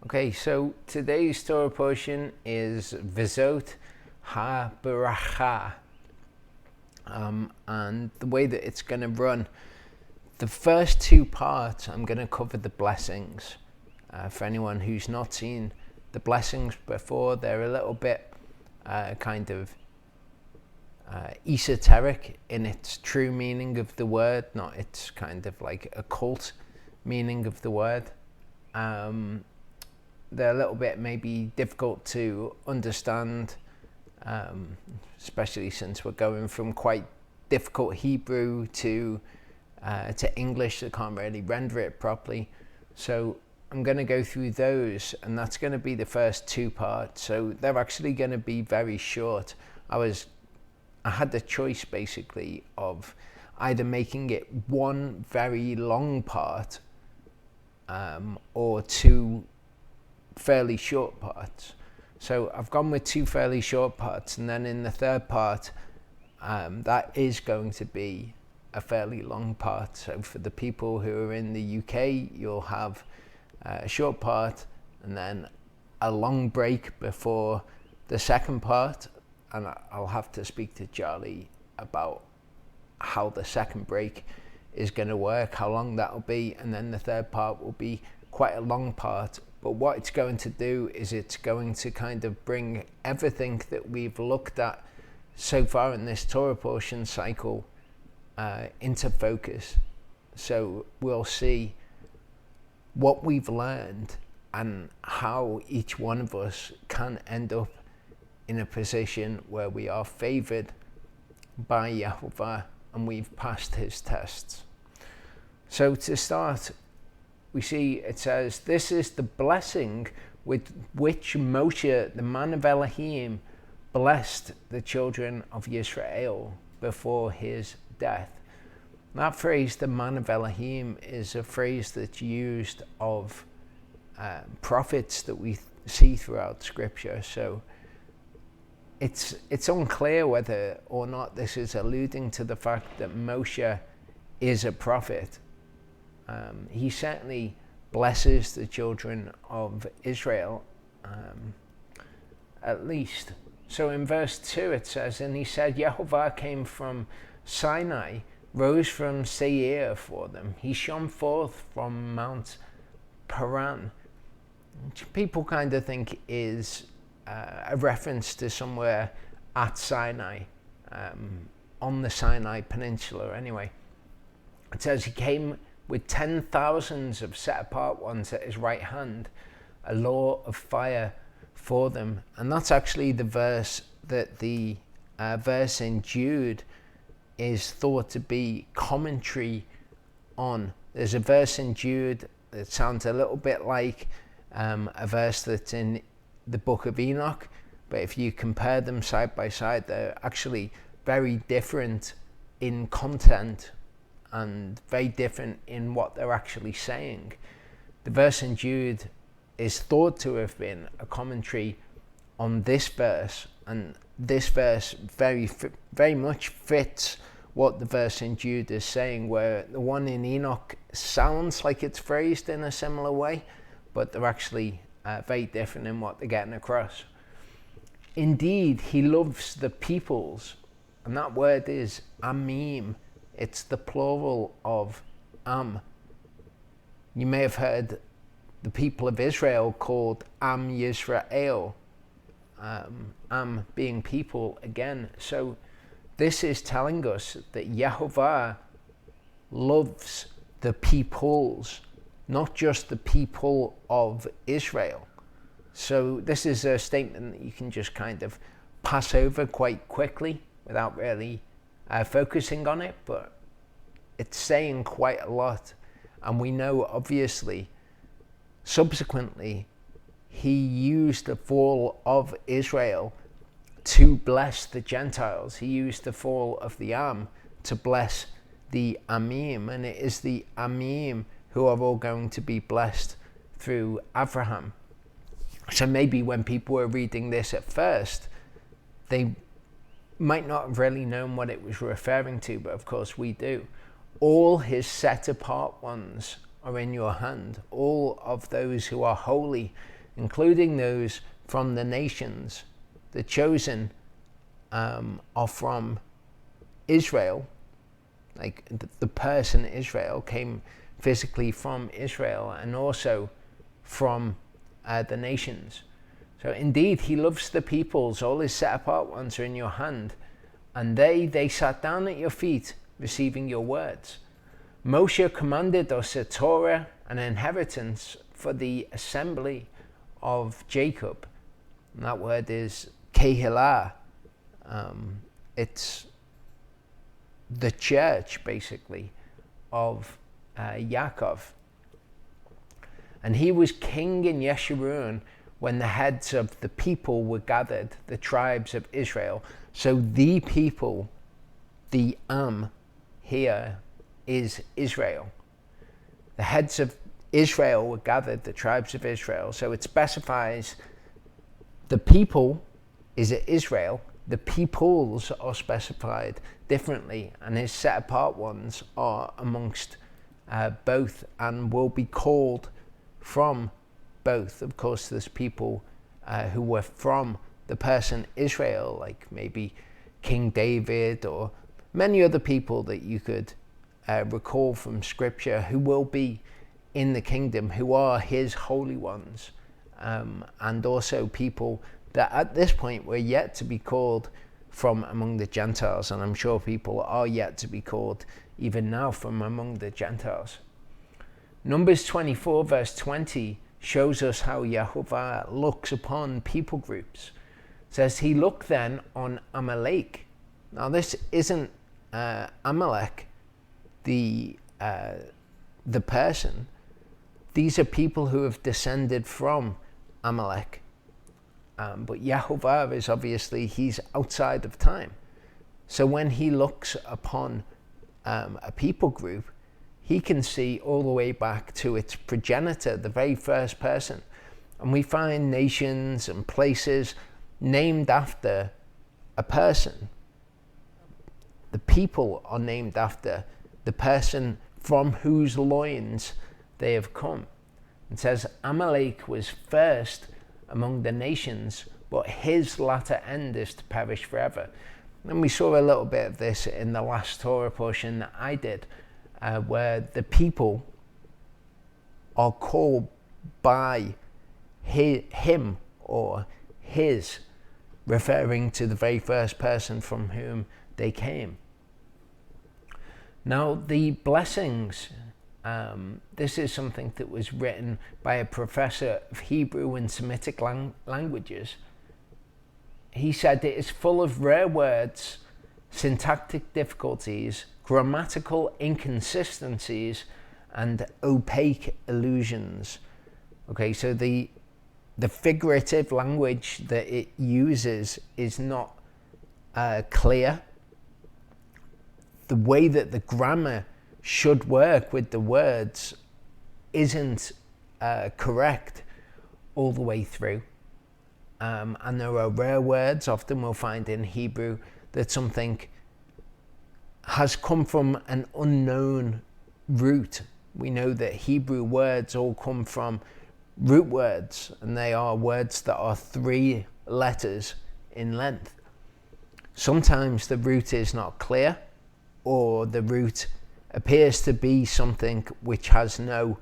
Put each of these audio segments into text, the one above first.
Okay, so today's Torah portion is Vizot Haberakha. And the way that it's going to run, the first two parts, I'm going to cover the blessings. For anyone who's not seen the blessings before, they're a little bit esoteric in its true meaning of the word, not its kind of like occult meaning of the word. They're a little bit maybe difficult to understand, especially since we're going from quite difficult Hebrew to English. I can't really render it properly. So I'm going to go through those, and that's going to be the first two parts. So they're actually going to be very short. I had the choice basically of either making it one very long part or two fairly short parts. So I've gone with two fairly short parts, and then in the third part, that is going to be a fairly long part. So for the people who are in the UK, you'll have a short part and then a long break before the second part, and I'll have to speak to Charlie about how the second break is going to work, how long that'll be, and then the third part will be quite a long part. But what it's going to do is it's going to kind of bring everything that we've looked at so far in this Torah portion cycle into focus. So we'll see what we've learned and how each one of us can end up in a position where we are favored by Yehovah and we've passed his tests. So to start, we see it says, "This is the blessing with which Moshe, the man of Elohim, blessed the children of Israel before his death." That phrase, the man of Elohim, is a phrase that's used of prophets that we see throughout Scripture. So it's unclear whether or not this is alluding to the fact that Moshe is a prophet. He certainly blesses the children of Israel, at least. So in verse 2 it says, "And he said, Yehovah came from Sinai, rose from Seir for them. He shone forth from Mount Paran," which people kind of think is a reference to somewhere at Sinai, on the Sinai Peninsula anyway. It says he came with 10,000s of set-apart ones at his right hand, a law of fire for them. And that's actually the verse that the verse in Jude is thought to be commentary on. There's a verse in Jude that sounds a little bit like a verse that's in the book of Enoch, but if you compare them side by side, they're actually very different in content and very different in what they're actually saying. The verse in Jude is thought to have been a commentary on this verse, and this verse very much fits what the verse in Jude is saying, where the one in Enoch sounds like it's phrased in a similar way, but they're actually very different in what they're getting across. "Indeed, he loves the peoples," and that word is amim. It's the plural of Am. You may have heard the people of Israel called Am Yisrael, Am being people again. So this is telling us that Yehovah loves the peoples, not just the people of Israel. So this is a statement that you can just kind of pass over quite quickly without really focusing on it, but it's saying quite a lot. And we know, obviously, subsequently, he used the fall of Israel to bless the Gentiles. He used the fall of the Am to bless the Amim, and it is the Amim who are all going to be blessed through Abraham. So maybe when people were reading this at first, they might not have really known what it was referring to, but of course we do. All his set apart ones are in your hand. All of those who are holy including those from the nations. The chosen are from Israel, like the person Israel came physically from Israel, and also from the nations. So indeed, he loves the peoples. All his set apart ones are in your hand, and they sat down at your feet, receiving your words. Moshe commanded us a Torah, an inheritance for the assembly of Jacob. And that word is kehilah. It's the church, basically, of Yaakov. And he was king in Yeshurun when the heads of the people were gathered, the tribes of Israel. So the people, the Am here, is Israel. The heads of Israel were gathered, the tribes of Israel. So it specifies the people is Israel. The peoples are specified differently, and his set apart ones are amongst both and will be called from both. Of course, there's people who were from the person Israel, like maybe King David or many other people that you could recall from scripture who will be in the kingdom, who are his holy ones, and also people that at this point were yet to be called from among the Gentiles, and I'm sure people are yet to be called even now from among the Gentiles. Numbers 24 verse 20 shows us how Yehovah looks upon people groups. It says he looked then on Amalek. Now this isn't Amalek, the person. These are people who have descended from Amalek. But Yehovah is obviously, he's outside of time. So when he looks upon a people group, he can see all the way back to its progenitor, the very first person. And we find nations and places named after a person. The people are named after the person from whose loins they have come. It says Amalek was first among the nations, but his latter end is to perish forever. And we saw a little bit of this in the last Torah portion that I did, where the people are called by him or his, referring to the very first person from whom they came. Now the blessings, this is something that was written by a professor of Hebrew and Semitic languages. He said it is full of rare words, syntactic difficulties, grammatical inconsistencies, and opaque allusions. Okay, so the figurative language that it uses is not clear. The way that the grammar should work with the words isn't correct all the way through. And there are rare words, often we'll find in Hebrew, that something has come from an unknown root. We know that Hebrew words all come from root words, and they are words that are 3 letters in length. Sometimes the root is not clear, or the root appears to be something which has no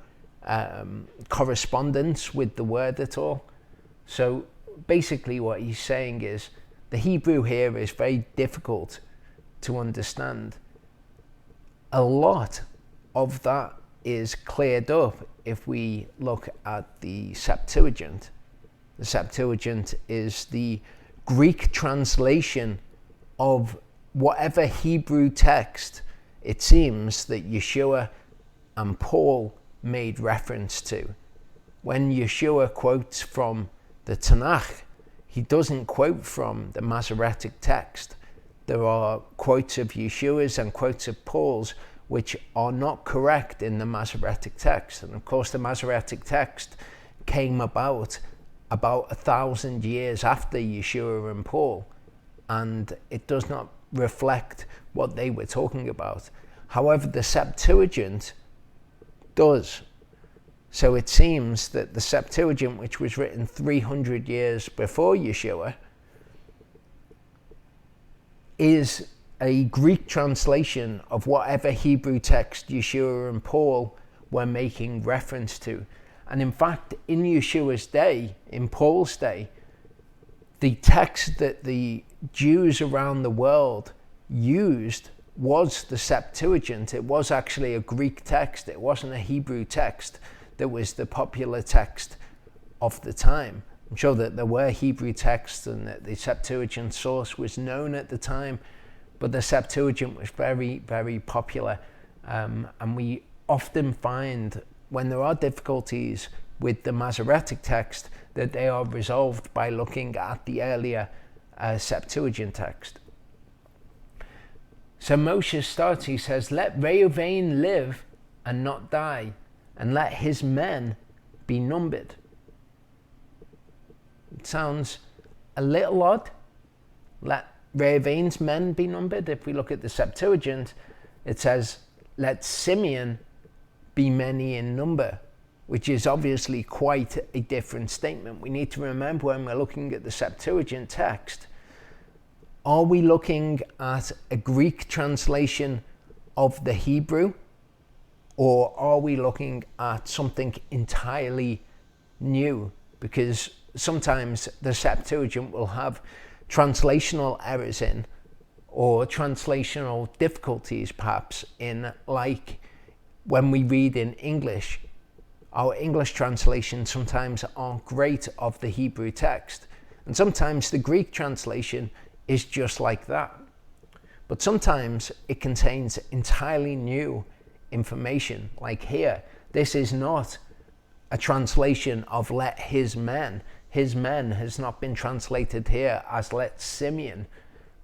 correspondence with the word at all. So basically what he's saying is the Hebrew here is very difficult to understand. A lot of that is cleared up if we look at the Septuagint. The Septuagint is the Greek translation of whatever Hebrew text it seems that Yeshua and Paul made reference to. When Yeshua quotes from the Tanakh, he doesn't quote from the Masoretic text. There are quotes of Yeshua's and quotes of Paul's which are not correct in the Masoretic text. And of course the Masoretic text came about 1,000 years after Yeshua and Paul, and it does not reflect what they were talking about. However, the Septuagint does. So it seems that the Septuagint, which was written 300 years before Yeshua, is a Greek translation of whatever Hebrew text Yeshua and Paul were making reference to. And in fact, in Yeshua's day, in Paul's day, the text that the Jews around the world used was the Septuagint. It was actually a Greek text. It wasn't a Hebrew text that was the popular text of the time. I'm sure that there were Hebrew texts and that the Septuagint source was known at the time, but the Septuagint was very, very popular. And we often find when there are difficulties with the Masoretic text that they are resolved by looking at the earlier Septuagint text. So Moshe starts, he says, "Let Reuven live and not die, and let his men be numbered." It sounds a little odd. Let Reuven's men be numbered. If we look at the Septuagint, it says, "Let Simeon be many in number," which is obviously quite a different statement. We need to remember when we're looking at the Septuagint text, are we looking at a Greek translation of the Hebrew, or are we looking at something entirely new? Because sometimes the Septuagint will have translational errors in, or translational difficulties perhaps in, like when we read in English, our English translations sometimes aren't great of the Hebrew text. And sometimes the Greek translation is just like that. But sometimes it contains entirely new information. Like here, this is not a translation of "let his men." His men has not been translated here as "let Simeon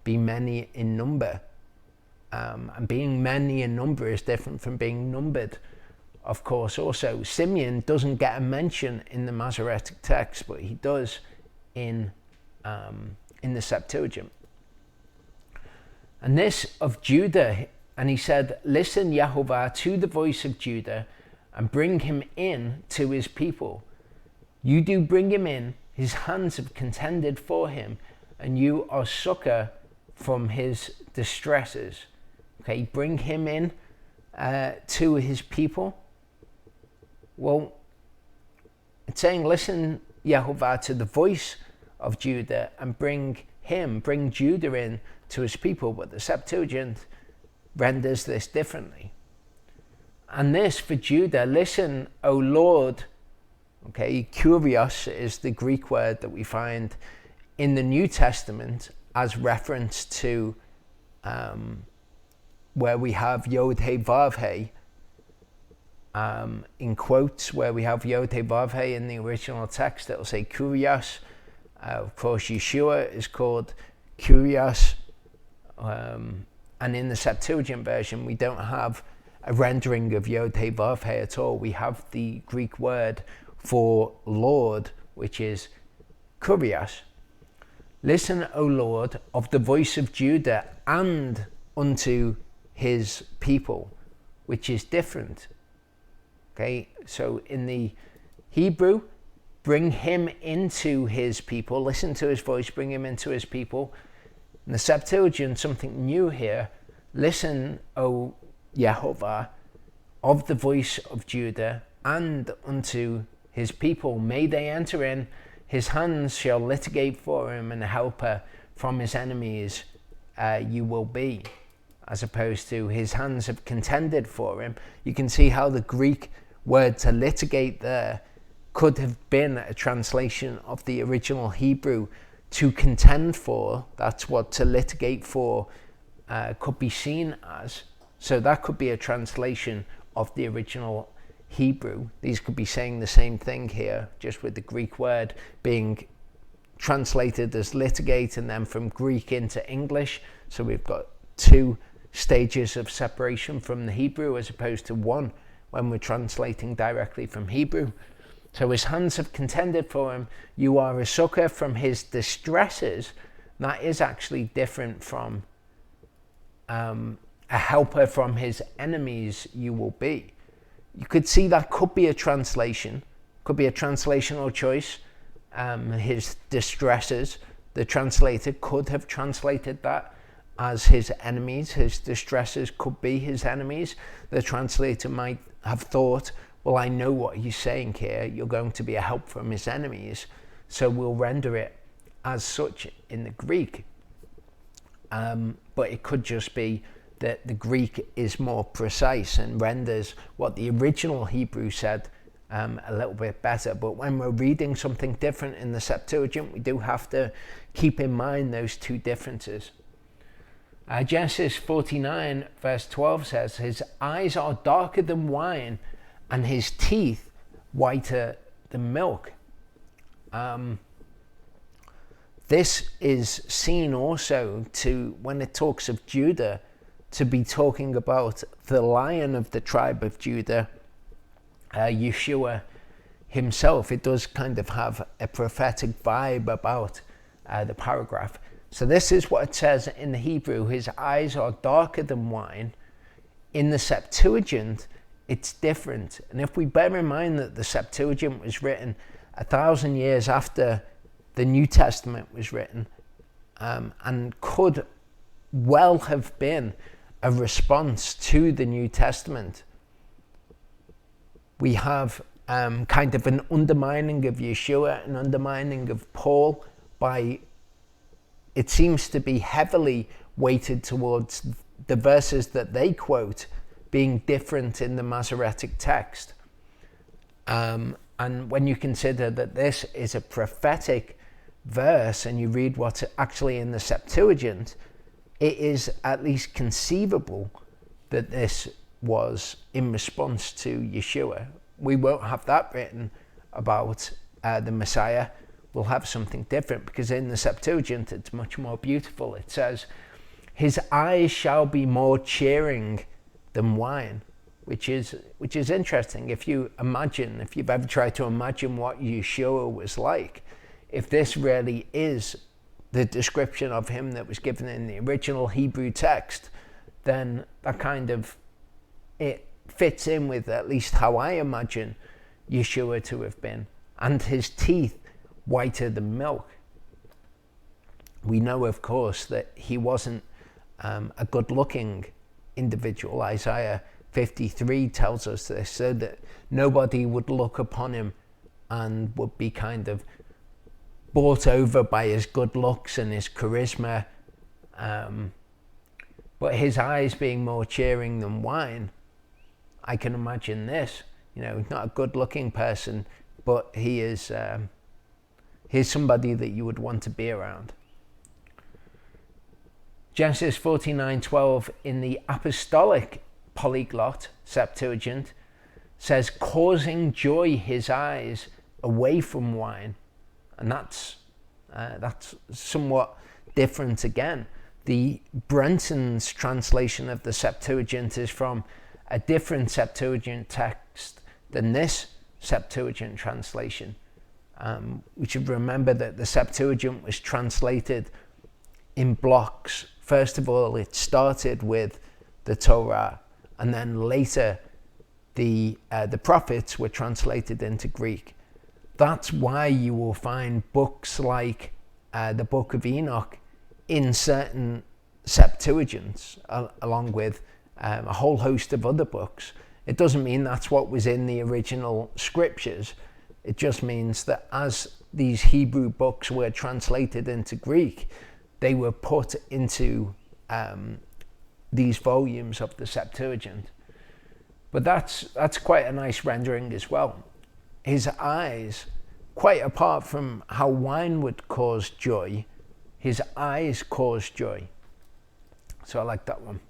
be many in number." And being many in number is different from being numbered, of course. Also, Simeon doesn't get a mention in the Masoretic text, but he does in the Septuagint. And this of Judah, and he said, "Listen, Yehovah, to the voice of Judah, and bring him in to his people. You do bring him in, his hands have contended for him, and you are succor from his distresses." Okay, bring him in to his people. Well, it's saying, "Listen, Yehovah, to the voice of Judah, and bring Judah in to his people." But the Septuagint renders this differently. And this for Judah, "Listen, O Lord." Okay, kurios is the Greek word that we find in the New Testament as reference to where we have Yod He Vav He, in quotes, where we have Yod He Vav He in the original text, it'll say kurios. Of course, Yeshua is called kurios. And in the Septuagint version, we don't have a rendering of Yod He Vav He at all. We have the Greek word for Lord, which is kurios. "Listen, O Lord, of the voice of Judah, and unto his people," which is different. Okay, so in the Hebrew, bring him into his people. Listen to his voice, bring him into his people. In the Septuagint, something new here. "Listen, O Yehovah, of the voice of Judah, and unto his people. May they enter in. His hands shall litigate for him, and a helper from his enemies you will be." As opposed to "his hands have contended for him." You can see how the Greek word to litigate there could have been a translation of the original Hebrew, "to contend for." That's what "to litigate for" could be seen as. So that could be a translation of the original Hebrew. These could be saying the same thing here, just with the Greek word being translated as litigate and then from Greek into English. So we've got two stages of separation from the Hebrew as opposed to one when we're translating directly from Hebrew. So "his hands have contended for him. You are a succor from his distresses." That is actually different from "a helper from his enemies you will be." you could see that could be a translation, could be a translational choice. His distresses, the translator could have translated that as his enemies. His distresses could be his enemies. The translator might have thought, well, I know what he's saying here. You're going to be a help from his enemies, so we'll render it as such in the Greek. But it could just be that the Greek is more precise and renders what the original Hebrew said a little bit better. But when we're reading something different in the Septuagint, we do have to keep in mind those two differences. Genesis 49 verse 12 says, his eyes are darker than wine and his teeth whiter than milk. This is seen also to, when it talks of Judah, to be talking about the Lion of the tribe of Judah, Yeshua himself. It does kind of have a prophetic vibe about the paragraph. So this is what it says in the Hebrew, his eyes are darker than wine. In the Septuagint, it's different. And if we bear in mind that the Septuagint was written 1,000 years after the New Testament was written, and could well have been a response to the New Testament, we have kind of an undermining of Yeshua, an undermining of Paul by, it seems to be heavily weighted towards the verses that they quote being different in the Masoretic text. And when you consider that this is a prophetic verse and you read what's actually in the Septuagint, it is at least conceivable that this was in response to Yeshua. We won't have that written about the Messiah. We'll have something different, because in the Septuagint it's much more beautiful. It says, his eyes shall be more cheering than wine, which is interesting. If you've ever tried to imagine what Yeshua was like, if this really is the description of him that was given in the original Hebrew text, then that kind of, it fits in with at least how I imagine Yeshua to have been. And his teeth whiter than milk. We know, of course, that he wasn't a good-looking individual. Isaiah 53 tells us this, so that nobody would look upon him and would be kind of bought over by his good looks and his charisma. But his eyes being more cheering than wine, I can imagine this. He's not a good-looking person, but he's somebody that you would want to be around. Genesis 49:12 in the Apostolic Polyglot Septuagint says, causing joy his eyes away from wine. And that's somewhat different again. The Brenton's translation of the Septuagint is from a different Septuagint text than this Septuagint translation. We should remember that the Septuagint was translated in blocks. First of all, it started with the Torah, and then later the prophets were translated into Greek. That's why you will find books like the Book of Enoch in certain Septuagints, along with a whole host of other books. It doesn't mean that's what was in the original scriptures. It just means that as these Hebrew books were translated into Greek, they were put into these volumes of the Septuagint. But that's quite a nice rendering as well. His eyes, quite apart from how wine would cause joy, his eyes cause joy. So I like that one.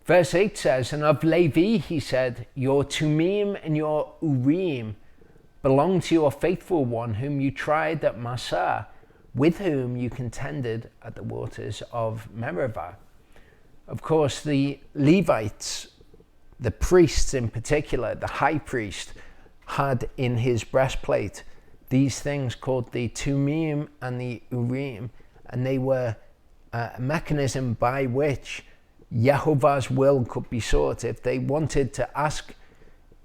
Verse 8 says, and of Levi he said, your Tumim and your Urim belong to your faithful one, whom you tried at Massah, with whom you contended at the waters of Meribah. Of course, the Levites, the priests in particular, the high priest, had in his breastplate these things called the Tumim and the Urim, and they were a mechanism by which Yehovah's will could be sought. If they wanted to ask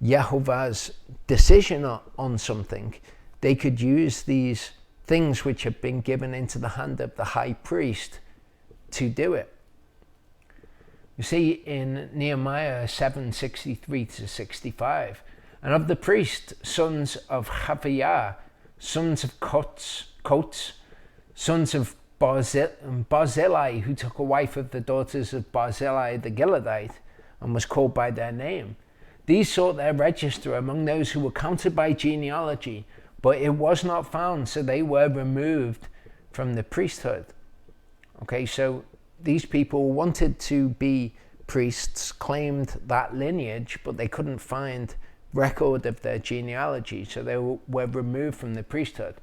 Yehovah's decision on something, they could use these things which have been given into the hand of the high priest to do it. You see in Nehemiah 7:63-65, and of the priests, sons of Haberakha, sons of Coats, sons of Barzillai, who took a wife of the daughters of Barzillai the Gileadite, and was called by their name. These sought their register among those who were counted by genealogy, but it was not found, so they were removed from the priesthood. Okay, so these people wanted to be priests, claimed that lineage, but they couldn't find record of their genealogy, so they were removed from the priesthood.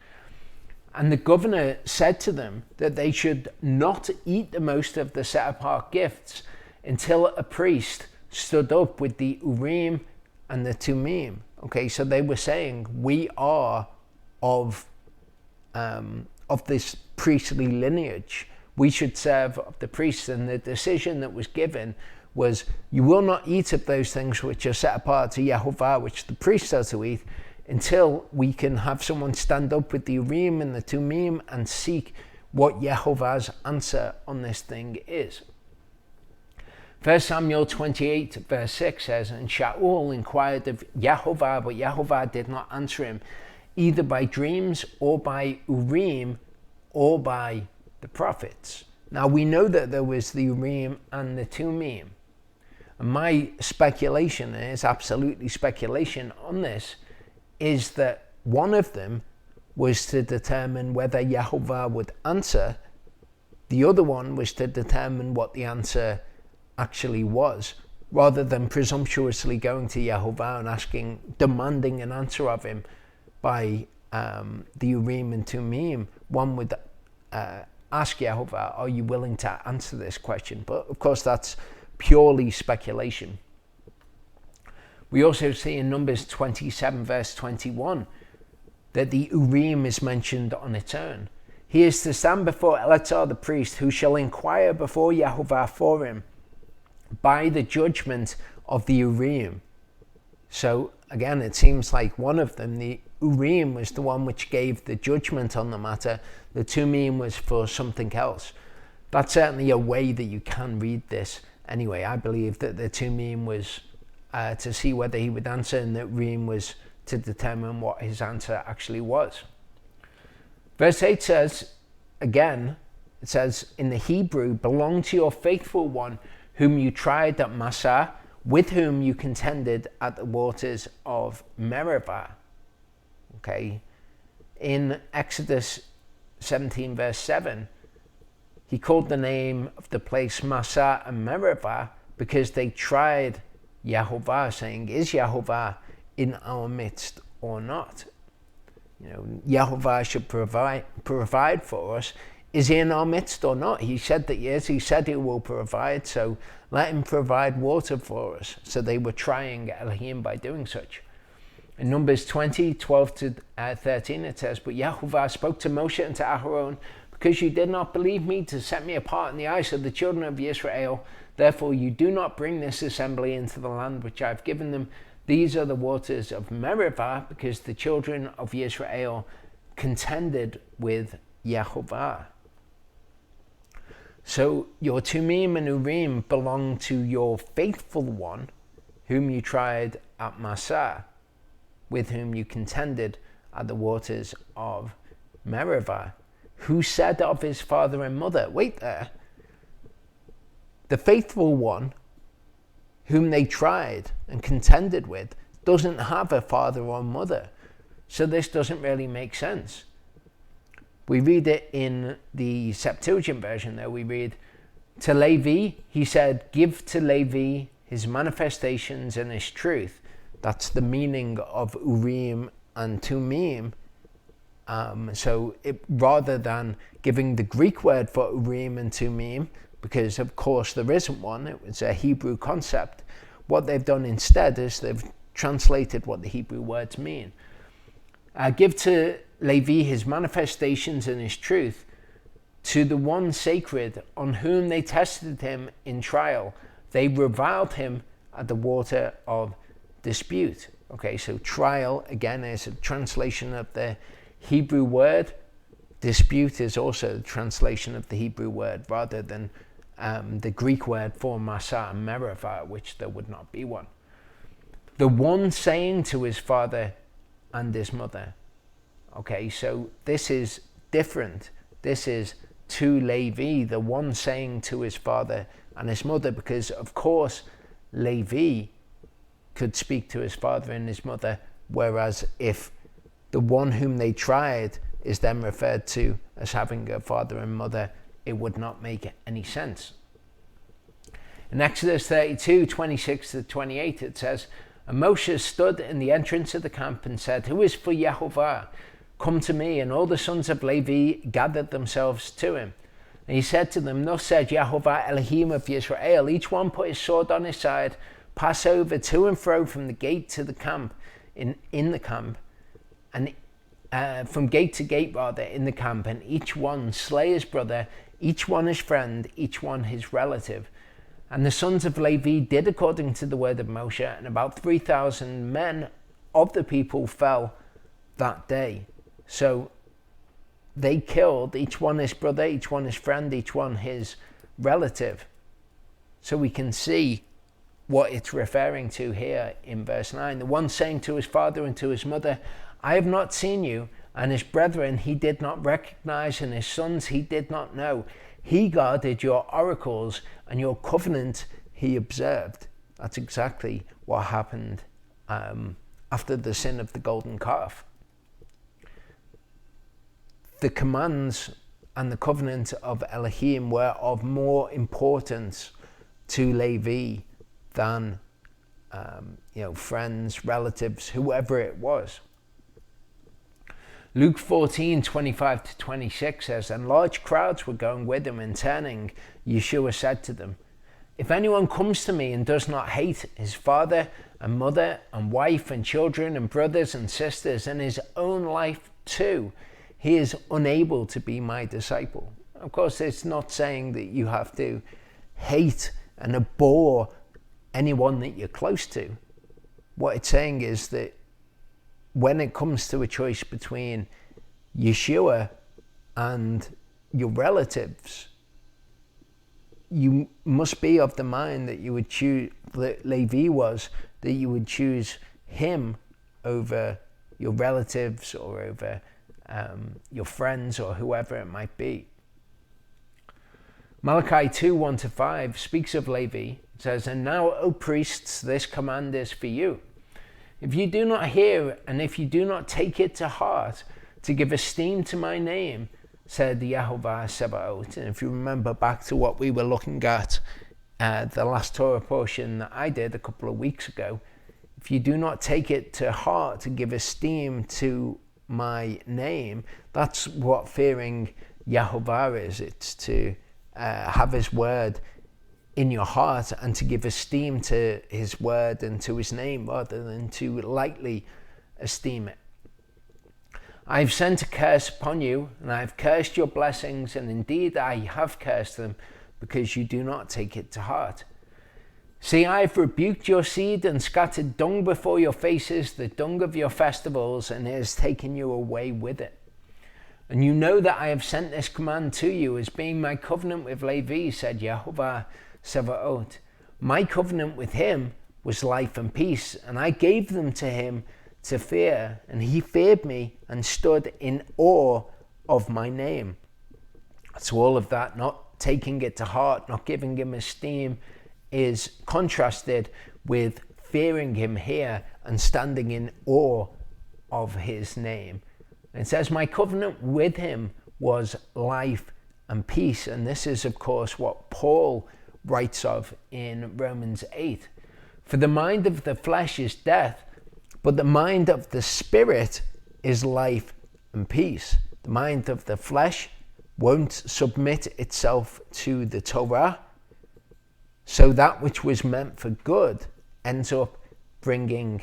And the governor said to them that they should not eat the most of the set-apart gifts until a priest stood up with the Urim and the Tumim. Okay, so they were saying, we are of this priestly lineage. We should serve the priests. And the decision that was given was, you will not eat of those things which are set apart to Yehovah, which the priests are to eat, until we can have someone stand up with the Urim and the Tumim and seek what Yehovah's answer on this thing is. 1 Samuel 28 verse 6 says, and Shaul inquired of Yehovah, but Yehovah did not answer him, either by dreams or by Urim or by the prophets. Now we know that there was the Urim and the Tumim. And my speculation, and it's absolutely speculation on this, is that one of them was to determine whether Yehovah would answer. The other one was to determine what the answer actually was, rather than presumptuously going to Yehovah and demanding an answer of him by the Urim and Tumim. One would ask Yehovah, are you willing to answer this question? But of course that's purely speculation. We also see in Numbers 27 verse 21 that the Urim is mentioned on its own. He is to stand before Eleazar the priest, who shall inquire before Yehovah for him by the judgment of the Urim. So again, it seems like one of them, the Urim, was the one which gave the judgment on the matter. The Tumim was for something else. That's certainly a way that you can read this. Anyway, I believe that the Tumim was to see whether he would answer, and the Urim was to determine what his answer actually was. Verse 8 says, again, it says, in the Hebrew, belong to your faithful one, whom you tried at Massah, with whom you contended at the waters of Meribah. Okay, in Exodus 17 verse 7, he called the name of the place Massah and Meribah because they tried Yehovah, saying, is Yehovah in our midst or not? You know, Yehovah should provide for us. Is he in our midst or not? He said that yes, he said he will provide, so let him provide water for us. So they were trying Elohim by doing such. In Numbers 20, 12-13, it says, but Yehovah spoke to Moshe and to Aaron, because you did not believe me to set me apart in the eyes of the children of Israel, therefore you do not bring this assembly into the land which I have given them. These are the waters of Meribah, because the children of Israel contended with Yehovah. So your Tumim and Urim belong to your faithful one, whom you tried at Massah, with whom you contended at the waters of Meribah, who said of his father and mother, wait there, the faithful one whom they tried and contended with doesn't have a father or mother. So this doesn't really make sense. We read it in the Septuagint version there. We read, to Levi, he said, give to Levi his manifestations and his truth. That's the meaning of Urim and Tumim. So rather than giving the Greek word for Urim and Tumim, because of course there isn't one, it was a Hebrew concept, what they've done instead is they've translated what the Hebrew words mean. Give to Levi his manifestations and his truth, to the one sacred on whom they tested him in trial. They reviled him at the water of dispute. Okay, so trial, again, is a translation of the Hebrew word. Dispute is also a translation of the Hebrew word, rather than the Greek word for masa and merava, which there would not be one. The one saying to his father and his mother. Okay, so this is different. This is to Levi, the one saying to his father and his mother, because of course Levi could speak to his father and his mother, whereas if the one whom they tried is then referred to as having a father and mother, it would not make any sense. In Exodus 32, 26 to 28, it says, "And Moshe stood in the entrance of the camp and said, 'Who is for Yehovah? Come to me.' And all the sons of Levi gathered themselves to him. And he said to them, 'Thus said Yehovah Elohim of Yisrael, each one put his sword on his side, pass over to and fro from the gate to the camp, in the camp, and from gate to gate rather, in the camp, and each one slay his brother, each one his friend, each one his relative.' And the sons of Levi did according to the word of Moshe, and about 3,000 men of the people fell that day." So they killed each one his brother, each one his friend, each one his relative. So we can see what it's referring to here in verse 9. The one saying to his father and to his mother, "I have not seen you," and his brethren he did not recognize, and his sons he did not know. He guarded your oracles, and your covenant he observed. That's exactly what happened after the sin of the golden calf. The commands and the covenant of Elohim were of more importance to Levi than friends, relatives, whoever it was. Luke 14, 25 to 26 says, "And large crowds were going with him, and turning, Yeshua said to them, 'If anyone comes to me and does not hate his father and mother and wife and children and brothers and sisters and his own life too, he is unable to be my disciple.'" Of course, it's not saying that you have to hate and abhor anyone that you're close to. What it's saying is that when it comes to a choice between Yeshua and your relatives, you must be of the mind that you would choose, that Levi was, that you would choose him over your relatives or over your friends or whoever it might be. Malachi 2, 1 to 5 speaks of Levi. It says, "And now, O priests, this command is for you. If you do not hear, and if you do not take it to heart, to give esteem to my name, said Yehovah Sebaot." And if you remember back to what we were looking at, the last Torah portion that I did a couple of weeks ago, if you do not take it to heart to give esteem to my name, that's what fearing Yehovah is. It's to have his word in your heart and to give esteem to his word and to his name rather than to lightly esteem it. "I have sent a curse upon you, and I have cursed your blessings, and indeed I have cursed them, because you do not take it to heart. See, I have rebuked your seed and scattered dung before your faces, the dung of your festivals, and it has taken you away with it. And you know that I have sent this command to you as being my covenant with Levi, said Yehovah Sebaot. My covenant with him was life and peace, and I gave them to him to fear, and he feared me and stood in awe of my name." So all of that, not taking it to heart, not giving him esteem, is contrasted with fearing him here and standing in awe of his name. It says, my covenant with him was life and peace. And this is, of course, what Paul writes of in Romans 8. For the mind of the flesh is death, but the mind of the spirit is life and peace. The mind of the flesh won't submit itself to the Torah, so that which was meant for good ends up bringing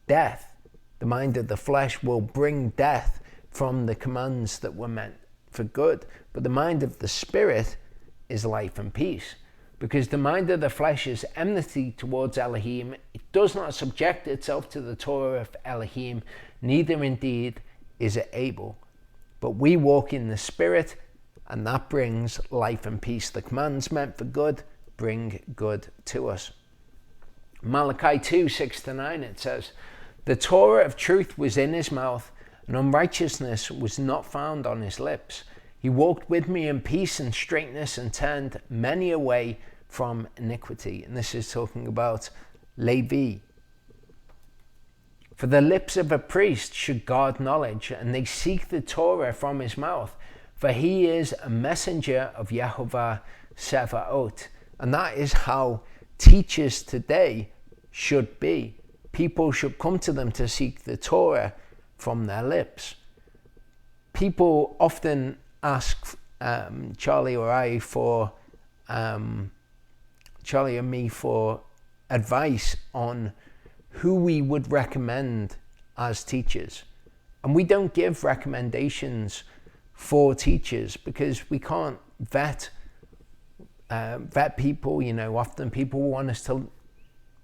death. The mind of the flesh will bring death from the commands that were meant for good, but the mind of the spirit is life and peace. because the mind of the flesh is enmity towards Elohim. It does not subject itself to the Torah of Elohim, neither indeed is it able. But we walk in the Spirit, and that brings life and peace. The commands meant for good bring good to us. Malachi 2, 6-9, it says, the Torah of truth was in his mouth, and unrighteousness was not found on his lips. He walked with me in peace and straightness, and turned many away from iniquity. And this is talking about Levi. For the lips of a priest should guard knowledge, and they seek the Torah from his mouth. For he is a messenger of Yehovah Sevaot. And that is how teachers today should be. People should come to them to seek the Torah from their lips. People often ask Charlie or me for advice on who we would recommend as teachers. And we don't give recommendations for teachers because we can't vet people. Often people want us to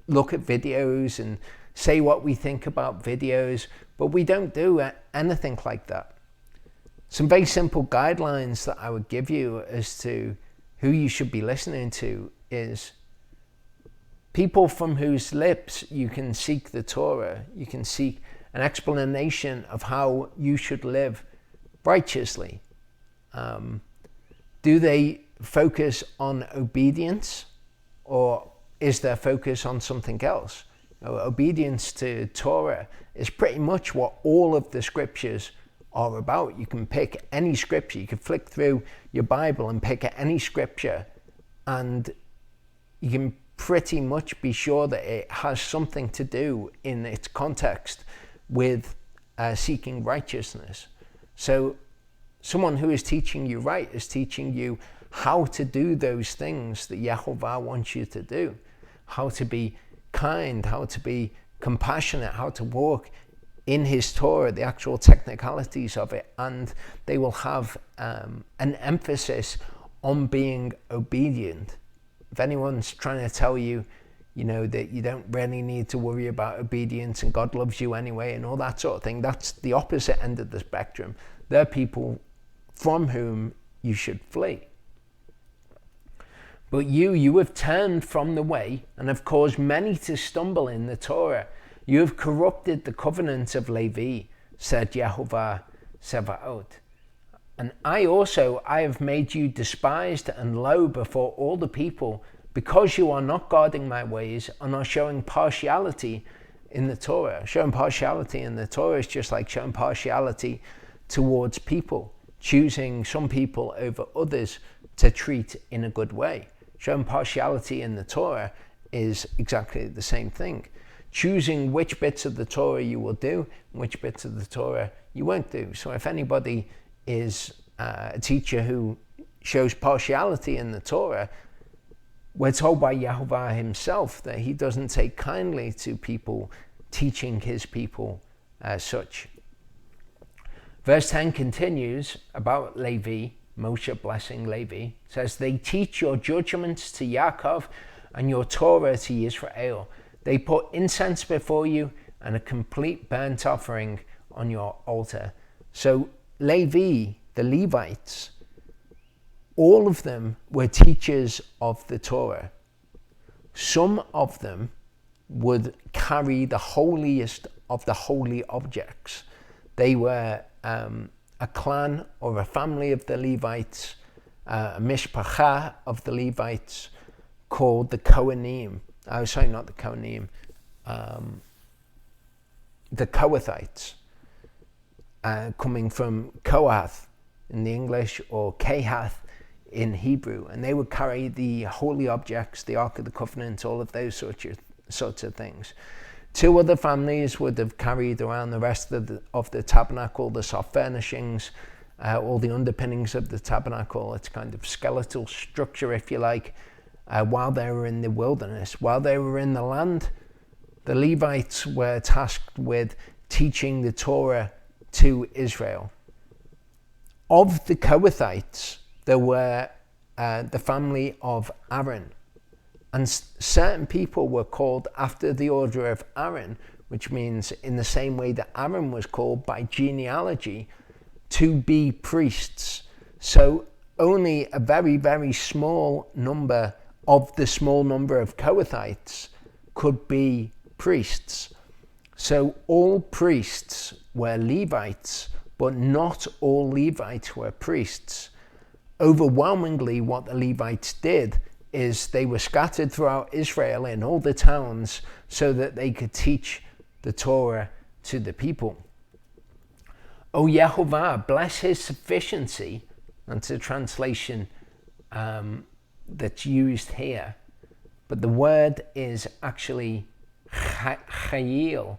look at videos and say what we think about videos, but we don't do anything like that. Some very simple guidelines that I would give you as to who you should be listening to is people from whose lips you can seek the Torah. You can seek an explanation of how you should live righteously. Do they focus on obedience, or is their focus on something else? Obedience to Torah is pretty much what all of the scriptures are about. You can pick any scripture. You can flick through your Bible and pick any scripture, and you can pretty much be sure that it has something to do in its context with seeking righteousness. So someone who is teaching you right is teaching you how to do those things that Yehovah wants you to do, how to be kind, how to be compassionate, how to walk in his Torah, the actual technicalities of it, and they will have an emphasis on being obedient. If anyone's trying to tell you, that you don't really need to worry about obedience and God loves you anyway and all that sort of thing, that's the opposite end of the spectrum. They're people from whom you should flee. But you have turned from the way and have caused many to stumble in the Torah. You have corrupted the covenant of Levi, said Yehovah Sevaot. And I have made you despised and low before all the people, because you are not guarding my ways and are showing partiality in the Torah. Showing partiality in the Torah is just like showing partiality towards people, choosing some people over others to treat in a good way. Showing partiality in the Torah is exactly the same thing. Choosing which bits of the Torah you will do and which bits of the Torah you won't do. So if anybody is a teacher who shows partiality in the Torah, we're told by Yehovah himself that he doesn't take kindly to people teaching his people as such. Verse 10 continues about Levi, Moshe blessing Levi. It says, they teach your judgments to Yaakov and your Torah to Israel. They put incense before you and a complete burnt offering on your altar. So Levi, the Levites, all of them were teachers of the Torah. Some of them would carry the holiest of the holy objects. They were a clan or a family of the Levites, a mishpacha of the Levites called the Kohanim. Not the Kohanim, the Kohathites, coming from Kohath in the English or Kehath in Hebrew, and they would carry the holy objects, the Ark of the Covenant, all of those sorts of things. Two other families would have carried around the rest of the tabernacle, the soft furnishings, all the underpinnings of the tabernacle, its kind of skeletal structure, if you like, while they were in the wilderness. While they were in the land, the Levites were tasked with teaching the Torah to Israel. Of the Kohathites, there were the family of Aaron. And certain people were called after the order of Aaron, which means in the same way that Aaron was called by genealogy to be priests. So only a very, very small number of the small number of Kohathites could be priests. So all priests were Levites, but not all Levites were priests. Overwhelmingly, what the Levites did is they were scattered throughout Israel in all the towns so that they could teach the Torah to the people. O Yehovah, bless his sufficiency. That's a translation that's used here. But the word is actually chayil,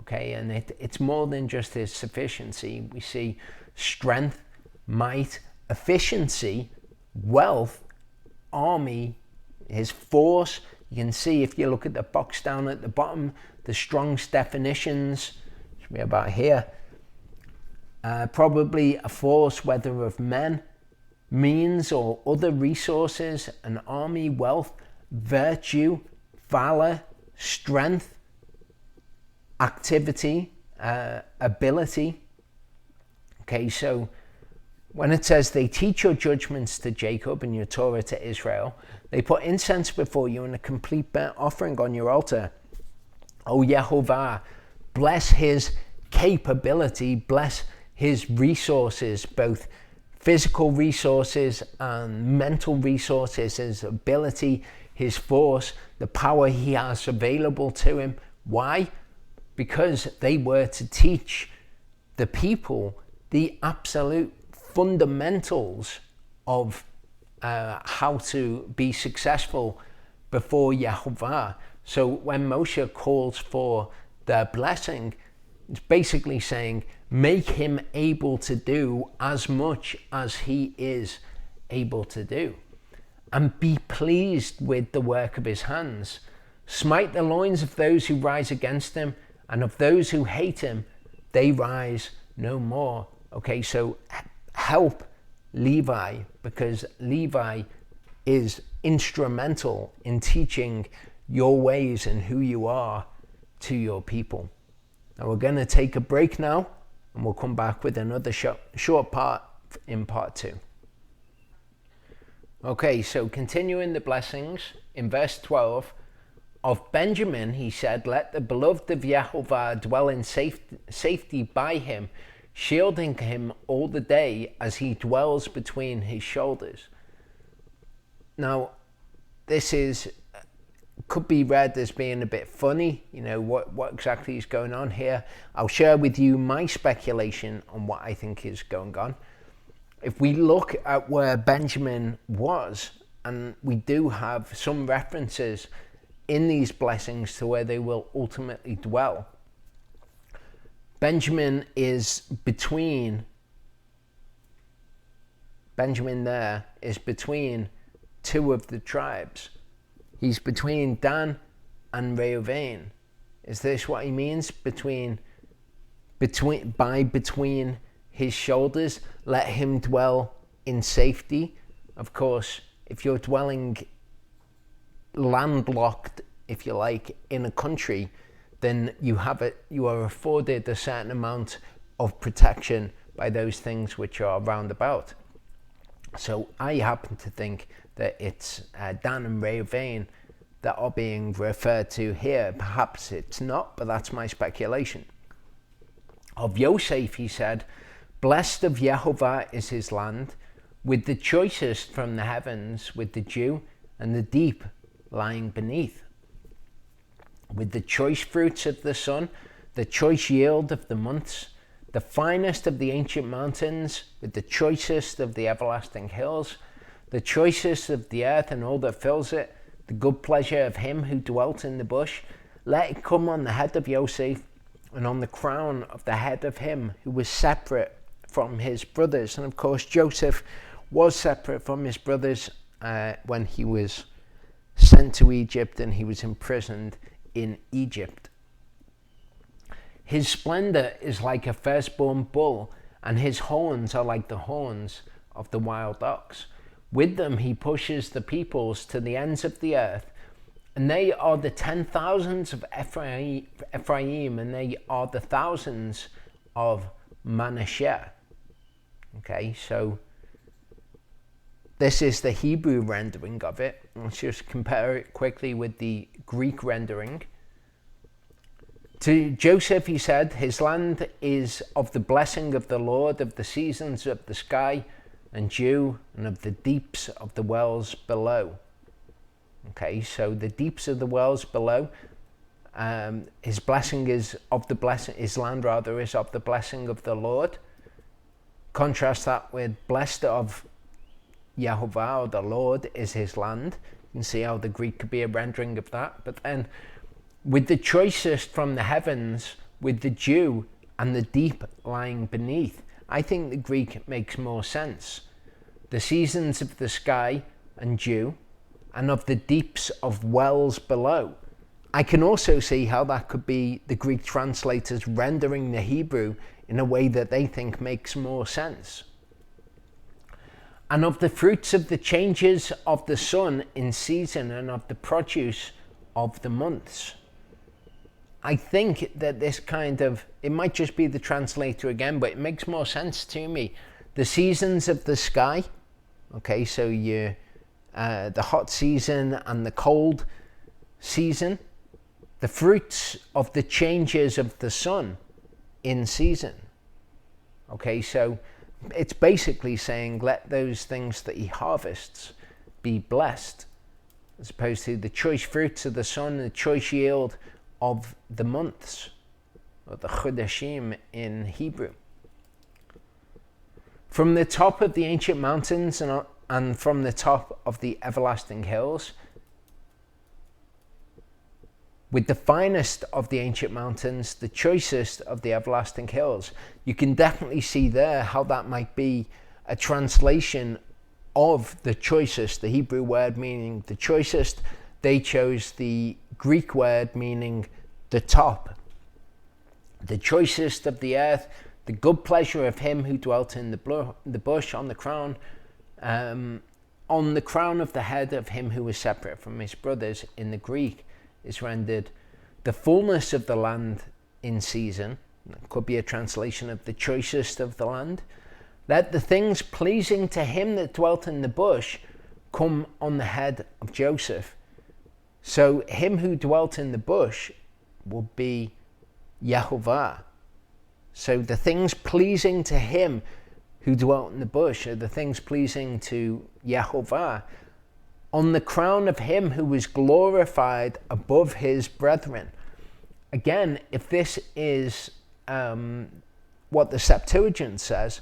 okay? And it's more than just his sufficiency. We see strength, might, efficiency, wealth, army, his force. You can see if you look at the box down at the bottom, the Strong's definitions, should be about here. Probably a force, whether of men, means, or other resources, an army, wealth, virtue, valor, strength, activity, ability. Okay, so when it says they teach your judgments to Jacob and your Torah to Israel, they put incense before you and a complete burnt offering on your altar. O Yehovah, bless his capability, bless his resources, both physical resources and mental resources, his ability, his force, the power he has available to him. Why? Because they were to teach the people the absolute fundamentals of how to be successful before Yehovah. So when Moshe calls for their blessing, it's basically saying, make him able to do as much as he is able to do. And be pleased with the work of his hands. Smite the loins of those who rise against him, and of those who hate him, they rise no more. Okay, so help Levi, because Levi is instrumental in teaching your ways and who you are to your people. Now we're going to take a break now, and we'll come back with another short part in part 2. Okay, so continuing the blessings, in verse 12, of Benjamin he said, let the beloved of Yehovah dwell in safety by him, shielding him all the day as he dwells between his shoulders. Now, this could be read as being a bit funny, what exactly is going on here. I'll share with you my speculation on what I think is going on. If we look at where Benjamin was, and we do have some references in these blessings to where they will ultimately dwell. Benjamin there is between two of the tribes. He's between Dan and Reuven. Is this what he means? Between his shoulders, let him dwell in safety. Of course, if you're dwelling landlocked, if you like, in a country, then you are afforded a certain amount of protection by those things which are round about. So I happen to think that it's Dan and Reuven that are being referred to here. Perhaps it's not, but that's my speculation. Of Yosef he said, blessed of Yehovah is his land, with the choicest from the heavens, with the dew and the deep lying beneath. With the choice fruits of the sun, the choice yield of the months, the finest of the ancient mountains, with the choicest of the everlasting hills, the choicest of the earth and all that fills it, the good pleasure of him who dwelt in the bush. Let it come on the head of Yosef, and on the crown of the head of him who was separate from his brothers. And of course, Joseph was separate from his brothers when he was sent to Egypt and he was imprisoned in Egypt. His splendor is like a firstborn bull, and his horns are like the horns of the wild ox. With them he pushes the peoples to the ends of the earth, and they are the 10,000s of Ephraim, and they are the thousands of Manasseh. Okay, so this is the Hebrew rendering of it. Let's just compare it quickly with the Greek rendering. To Joseph he said, his land is of the blessing of the Lord, of the seasons of the sky and dew, and of the deeps of the wells below. Okay, so the deeps of the wells below, his blessing is of the blessing, his land rather is of the blessing of the Lord. Contrast that with blessed of Yehovah, or the Lord is his land. You can see how the Greek could be a rendering of that. But then with the choicest from the heavens, with the dew and the deep lying beneath, I think the Greek makes more sense. The seasons of the sky and dew, and of the deeps of wells below. I can also see how that could be the Greek translators rendering the Hebrew in a way that they think makes more sense. And of the fruits of the changes of the sun in season, and of the produce of the months. I think that this kind of, it might just be the translator again, but it makes more sense to me. The seasons of the sky, okay, so you the hot season and the cold season. The fruits of the changes of the sun in season. Okay, so it's basically saying let those things that he harvests be blessed, as opposed to the choice fruits of the sun, the choice yield of the months, or the Chodeshim in Hebrew. From the top of the ancient mountains and from the top of the everlasting hills, with the finest of the ancient mountains, the choicest of the everlasting hills. You can definitely see there how that might be a translation of the choicest, the Hebrew word meaning the choicest. They chose the Greek word meaning the top. The choicest of the earth, the good pleasure of him who dwelt in the bush, on the crown of the head of him who was separate from his brothers. In the Greek is rendered the fullness of the land in season. That could be a translation of the choicest of the land. Let the things pleasing to him that dwelt in the bush come on the head of Joseph. So him who dwelt in the bush will be Yehovah. So the things pleasing to him who dwelt in the bush are the things pleasing to Yehovah, on the crown of him who was glorified above his brethren. Again, if this is what the Septuagint says,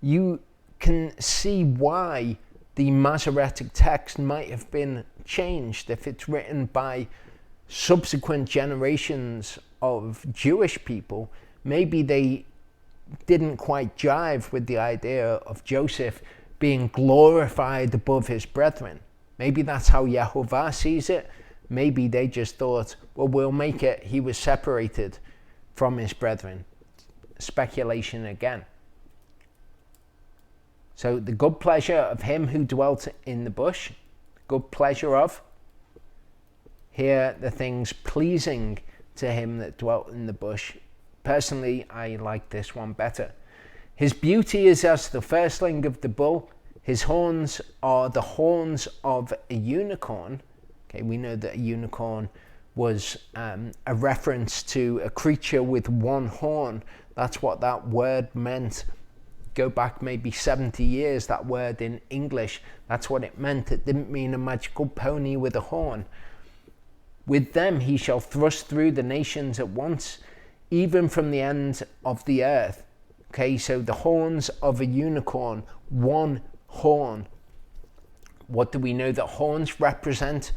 you can see why the Masoretic text might have been changed if it's written by subsequent generations of Jewish people. Maybe they didn't quite jive with the idea of Joseph being glorified above his brethren. Maybe that's how Yehovah sees it. Maybe they just thought, well, we'll make it he was separated from his brethren. Speculation again. So the good pleasure of him who dwelt in the bush, good pleasure of, here the things pleasing to him that dwelt in the bush. Personally, I like this one better. His beauty is as the firstling of the bull. His horns are the horns of a unicorn. Okay, we know that a unicorn was a reference to a creature with one horn. That's what that word meant. Go back maybe 70 years, that word in English, that's what it meant. It didn't mean a magical pony with a horn. With them he shall thrust through the nations at once, even from the ends of the earth. Okay, so the horns of a unicorn, one horn. What do we know that horns represent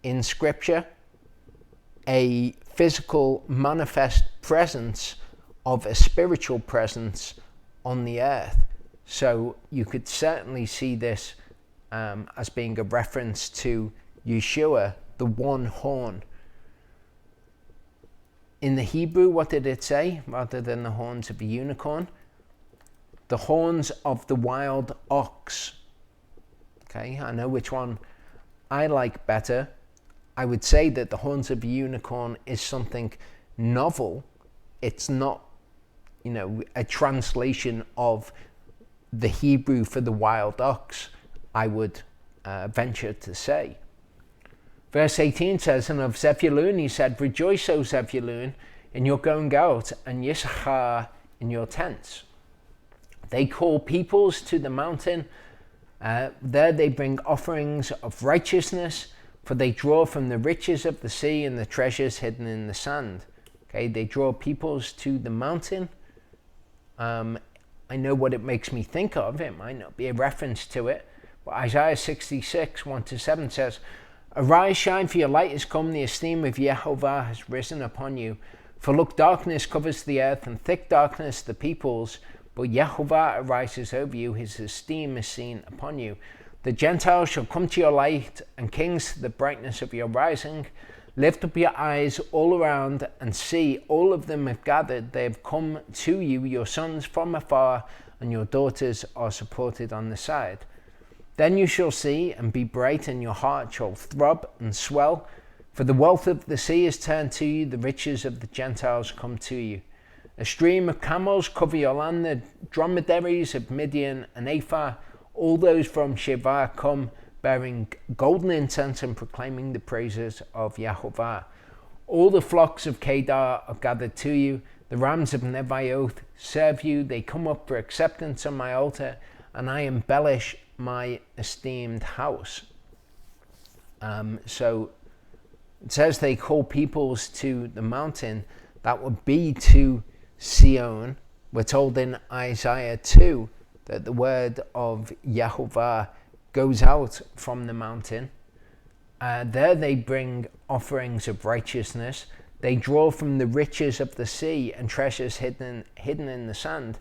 in Scripture? A physical manifest presence of a spiritual presence on the earth. So you could certainly see this as being a reference to Yeshua, the one horn. In the Hebrew, what did it say? Rather than the horns of a unicorn, the horns of the wild ox. Okay, I know which one I like better. I would say that the horns of a unicorn is something novel. It's not, a translation of the Hebrew for the wild ox, I would venture to say. Verse 18 says, and of Zebulun he said, rejoice, O Zebulun, in your going out, and Yissachar in your tents. They call peoples to the mountain. There they bring offerings of righteousness, for they draw from the riches of the sea and the treasures hidden in the sand. Okay, they draw peoples to the mountain. I know what it makes me think of. It might not be a reference to it, but Isaiah 66, 1-7 says, arise, shine, for your light is come, the esteem of Yehovah has risen upon you. For look, darkness covers the earth, and thick darkness the peoples, but Yehovah arises over you, his esteem is seen upon you. The Gentiles shall come to your light, and kings to the brightness of your rising. Lift up your eyes all around and see, all of them have gathered. They have come to you, your sons from afar, and your daughters are supported on the side. Then you shall see and be bright, and your heart shall throb and swell. For the wealth of the sea is turned to you, the riches of the Gentiles come to you. A stream of camels cover your land, the dromedaries of Midian and Ephah. All those from Sheba come, bearing golden incense and proclaiming the praises of Yehovah. All the flocks of Kedar are gathered to you. The rams of Nebaioth serve you. They come up for acceptance on my altar, and I embellish my esteemed house. So it says they call peoples to the mountain. That would be to Sion. We're told in Isaiah 2 that the word of Yehovah goes out from the mountain. There they bring offerings of righteousness. They draw from the riches of the sea and treasures hidden in the sand.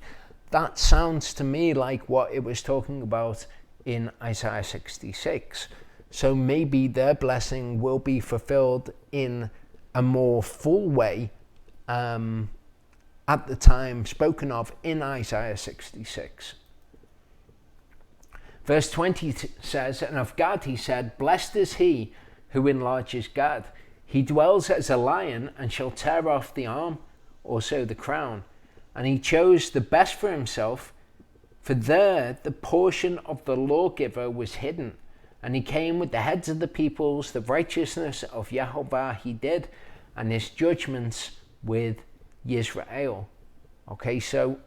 That sounds to me like what it was talking about in Isaiah 66. So maybe their blessing will be fulfilled in a more full way at the time spoken of in Isaiah 66. Verse 20 says, and of Gad he said, blessed is he who enlarges Gad. He dwells as a lion and shall tear off the arm, also the crown. And he chose the best for himself, for there the portion of the lawgiver was hidden. And he came with the heads of the peoples, the righteousness of Yehovah he did, and his judgments with Yisrael. Okay, so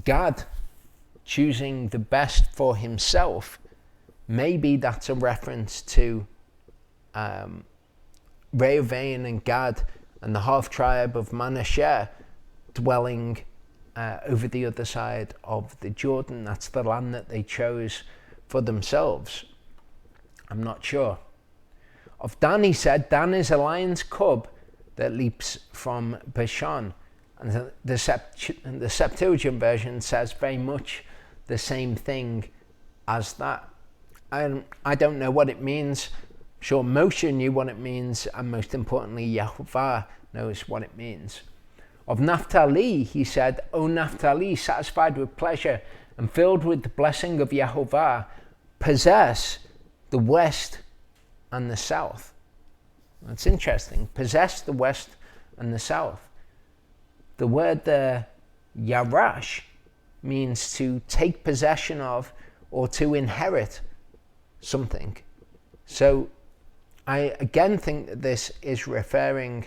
Gad choosing the best for himself, maybe that's a reference to Reuven and Gad and the half tribe of Manasseh dwelling over the other side of the Jordan. That's the land that they chose for themselves. I'm not sure. Of Dan he said, Dan is a lion's cub that leaps from Bashan. And the Septuagint version says very much the same thing as that. I don't know what it means. I'm sure Moshe knew what it means, and most importantly, Yehovah knows what it means. Of Naphtali, he said, O Naphtali, satisfied with pleasure and filled with the blessing of Yehovah, possess the west and the south. That's interesting. Possess the west and the south. The word there, yarash, means to take possession of or to inherit something. So I again think that this is referring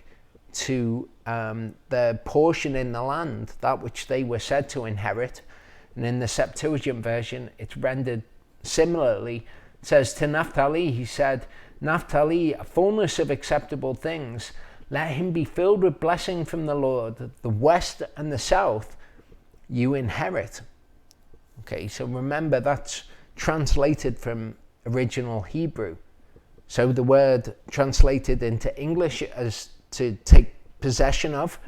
to the portion in the land, that which they were said to inherit. And in the Septuagint version, it's rendered similarly. It says, to Naphtali, he said, Naphtali, a fullness of acceptable things. Let him be filled with blessing from the Lord. The west and the south you inherit. Okay, so remember that's translated from original Hebrew. So the word translated into English as to take possession of,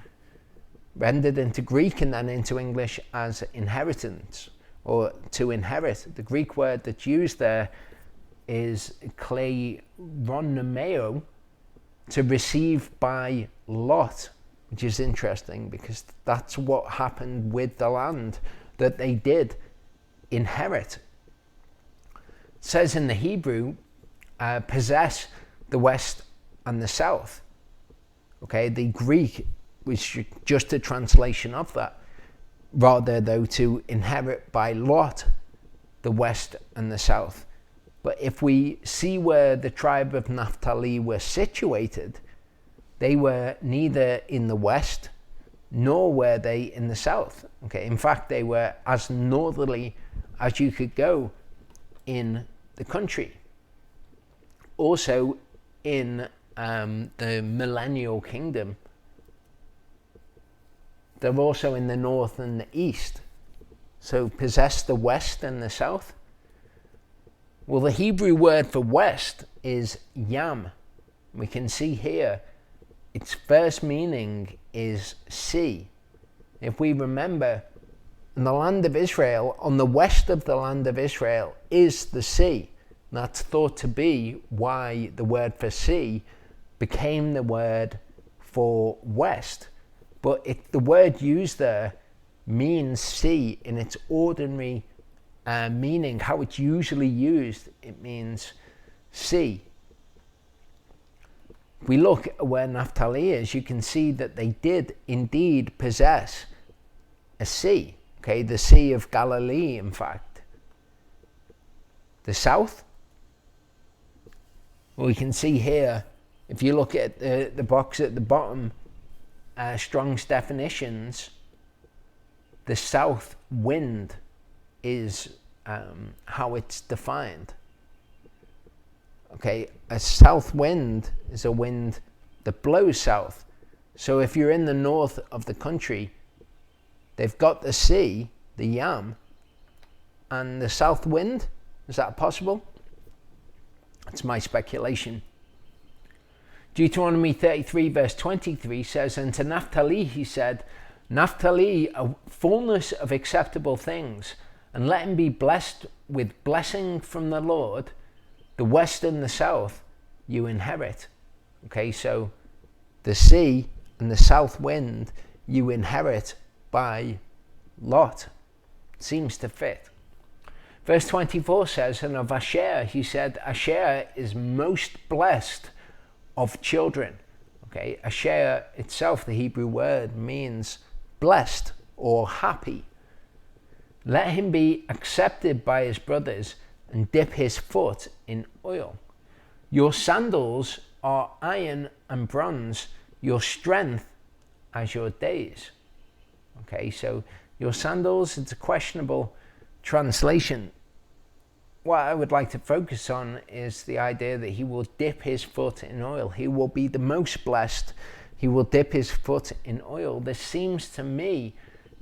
rendered into Greek and then into English as inheritance or to inherit. The Greek word that's used there is kleronomeo, to receive by lot, which is interesting because that's what happened with the land that they did inherit. It says in the Hebrew, possess the west and the south. Okay, the Greek was just a translation of that, rather though to inherit by lot the west and the south. But if we see where the tribe of Naphtali were situated, they were neither in the west nor were they in the south. Okay, in fact, they were as northerly as you could go in the country. Also in the millennial kingdom, they're also in the north and the east. So possess the west and the south. Well, the Hebrew word for west is yam. We can see here its first meaning is sea. If we remember, in the land of Israel, on the west of the land of Israel is the sea. That's thought to be why the word for sea became the word for west. But the word used there means sea in its ordinary meaning, how it's usually used. It means sea. If we look at where Naphtali is, you can see that they did indeed possess a sea. Okay, the Sea of Galilee, in fact. The south, well, we can see here, if you look at the box at the bottom, Strong's definitions, the south wind is how it's defined. Okay, a south wind is a wind that blows south. So if you're in the north of the country, they've got the sea, the yam, and the south wind. Is that possible? It's my speculation. Deuteronomy 33 verse 23 says, and to Naphtali he said, Naphtali, a fullness of acceptable things, and let him be blessed with blessing from the Lord. The west and the south you inherit. Okay, so the sea and the south wind you inherit by lot. Seems to fit. Verse 24 says, and of Asher he said, Asher is most blessed of children. Okay, Asher itself, the Hebrew word, means blessed or happy. Let him be accepted by his brothers and dip his foot in oil. Your sandals are iron and bronze, your strength as your days. Okay, so your sandals, it's a questionable translation. What I would like to focus on is the idea that he will dip his foot in oil. He will be the most blessed. He will dip his foot in oil. This seems to me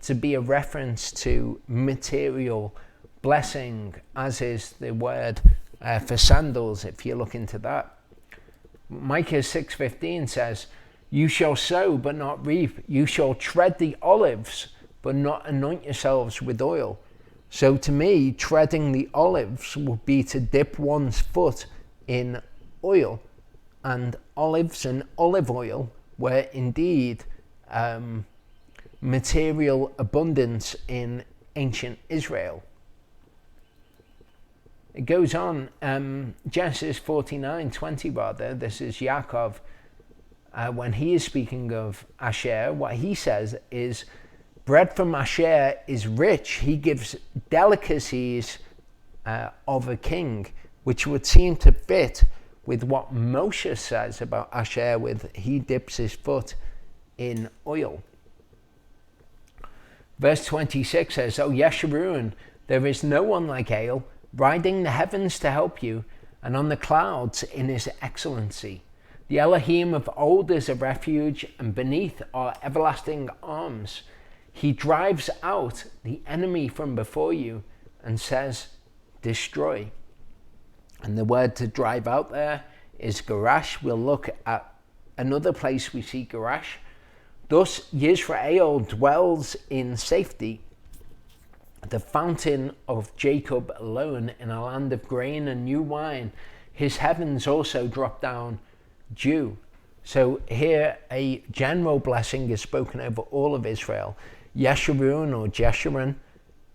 to be a reference to material blessing, as is the word for sandals, if you look into that. Micah 6:15 says, you shall sow but not reap. You shall tread the olives but not anoint yourselves with oil. So to me, treading the olives would be to dip one's foot in oil. And olives and olive oil were indeed material abundance in ancient Israel. It goes on, Genesis 49:20 rather, this is Yaakov, when he is speaking of Asher, what he says is, bread from Asher is rich. He gives delicacies of a king, which would seem to fit with what Moshe says about Asher, with he dips his foot in oil. Verse 26 says, O Yeshurun, there is no one like Ale, riding the heavens to help you, and on the clouds in his excellency. The Elohim of old is a refuge, and beneath are everlasting arms. He drives out the enemy from before you and says, destroy. And the word to drive out there is garash. We'll look at another place we see garash. Thus Yisrael dwells in safety, the fountain of Jacob alone, in a land of grain and new wine. His heavens also drop down dew. So here a general blessing is spoken over all of Israel. Yeshurun or Jeshurun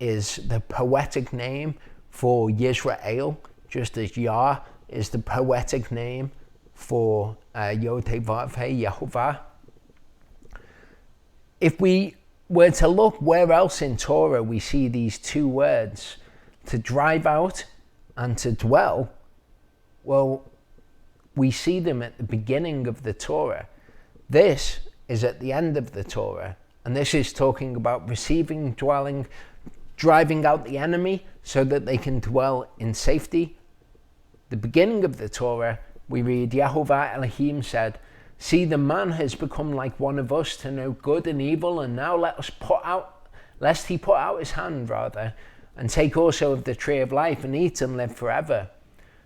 is the poetic name for Yisrael. just as Yah is the poetic name for Yod-Heh-Vav-Heh, Yehovah. If we were to look where else in Torah we see these two words, to drive out and to dwell, well, we see them at the beginning of the Torah. This is at the end of the Torah, and this is talking about receiving, dwelling, driving out the enemy so that they can dwell in safety. The beginning of the Torah, we read, Yehovah Elohim said, "See, the man has become like one of us to know good and evil, and now lest he put out his hand, and take also of the tree of life and eat and live forever."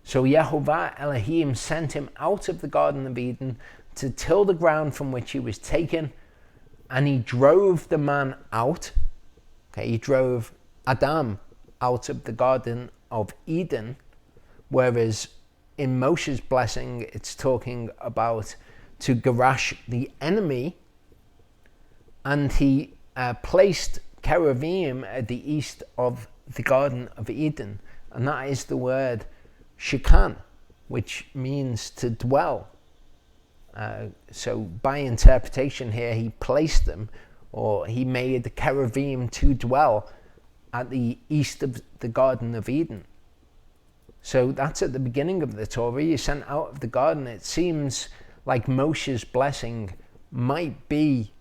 So Yehovah Elohim sent him out of the Garden of Eden to till the ground from which he was taken, and he drove the man out. Okay, he drove Adam out of the Garden of Eden, whereas in Moshe's blessing it's talking about to garash the enemy, and he placed cherubim at the east of the Garden of Eden, and that is the word shikan, which means to dwell. So by interpretation here, he placed them, or he made the cherubim to dwell at the east of the Garden of Eden. So that's at the beginning of the Torah. You're sent out of the garden. It seems like Moshe's blessing might be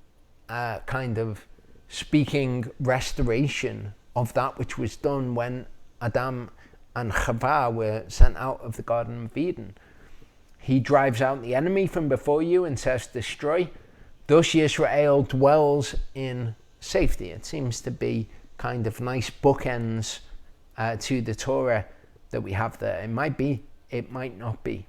kind of speaking restoration of that which was done when Adam and Chava were sent out of the Garden of Eden. He drives out the enemy from before you and says, destroy. Thus Yisrael dwells in safety. It seems to be kind of nice bookends to the Torah that we have there. It might be, it might not be.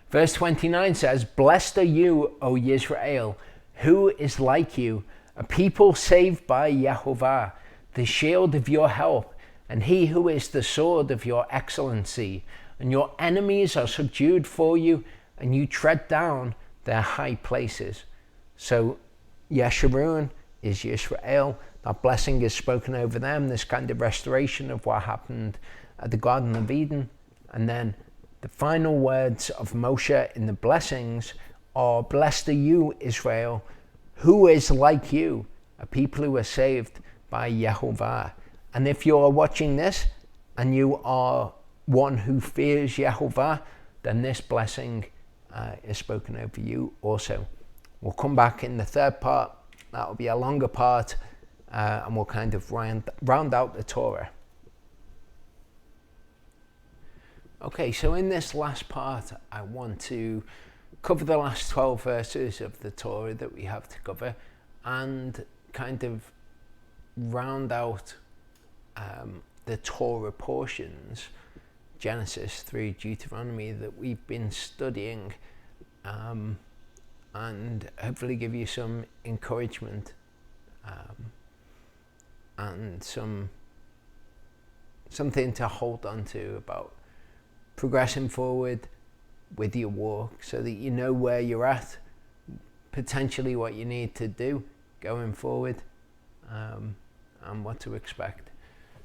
Verse 29 says, "Blessed are you, O Yisrael, who is like you, a people saved by Yehovah, the shield of your help, and he who is the sword of your excellency. And your enemies are subdued for you, and you tread down their high places." So Yeshurun is Yisrael. That blessing is spoken over them, this kind of restoration of what happened at the Garden of Eden. And then the final words of Moshe in the blessings are, "Blessed are you, Israel, who is like you, a people who are saved by Yehovah." And if you are watching this and you are one who fears Yehovah, then this blessing is spoken over you also. We'll come back in the third part. That will be a longer part, and we'll kind of round out the Torah. Okay, so in this last part, I want to cover the last 12 verses of the Torah that we have to cover, and kind of round out the Torah portions, Genesis through Deuteronomy, that we've been studying, and hopefully give you some encouragement and something to hold on to about progressing forward with your walk, so that you know where you're at, potentially what you need to do going forward, and what to expect.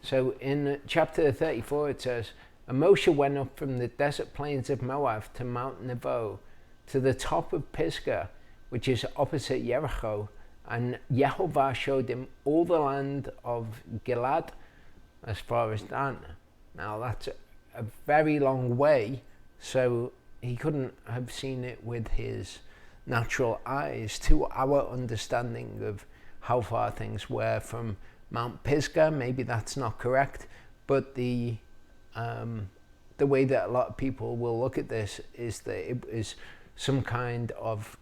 So in chapter 34 it says, "And Moshe went up from the desert plains of Moab to Mount Nebo, to the top of Pisgah, which is opposite Jericho, and Yehovah showed him all the land of Gilad as far as Dan." Now that's a very long way, so he couldn't have seen it with his natural eyes. To our understanding of how far things were from Mount Pisgah, maybe that's not correct, but the way that a lot of people will look at this is that it was some kind of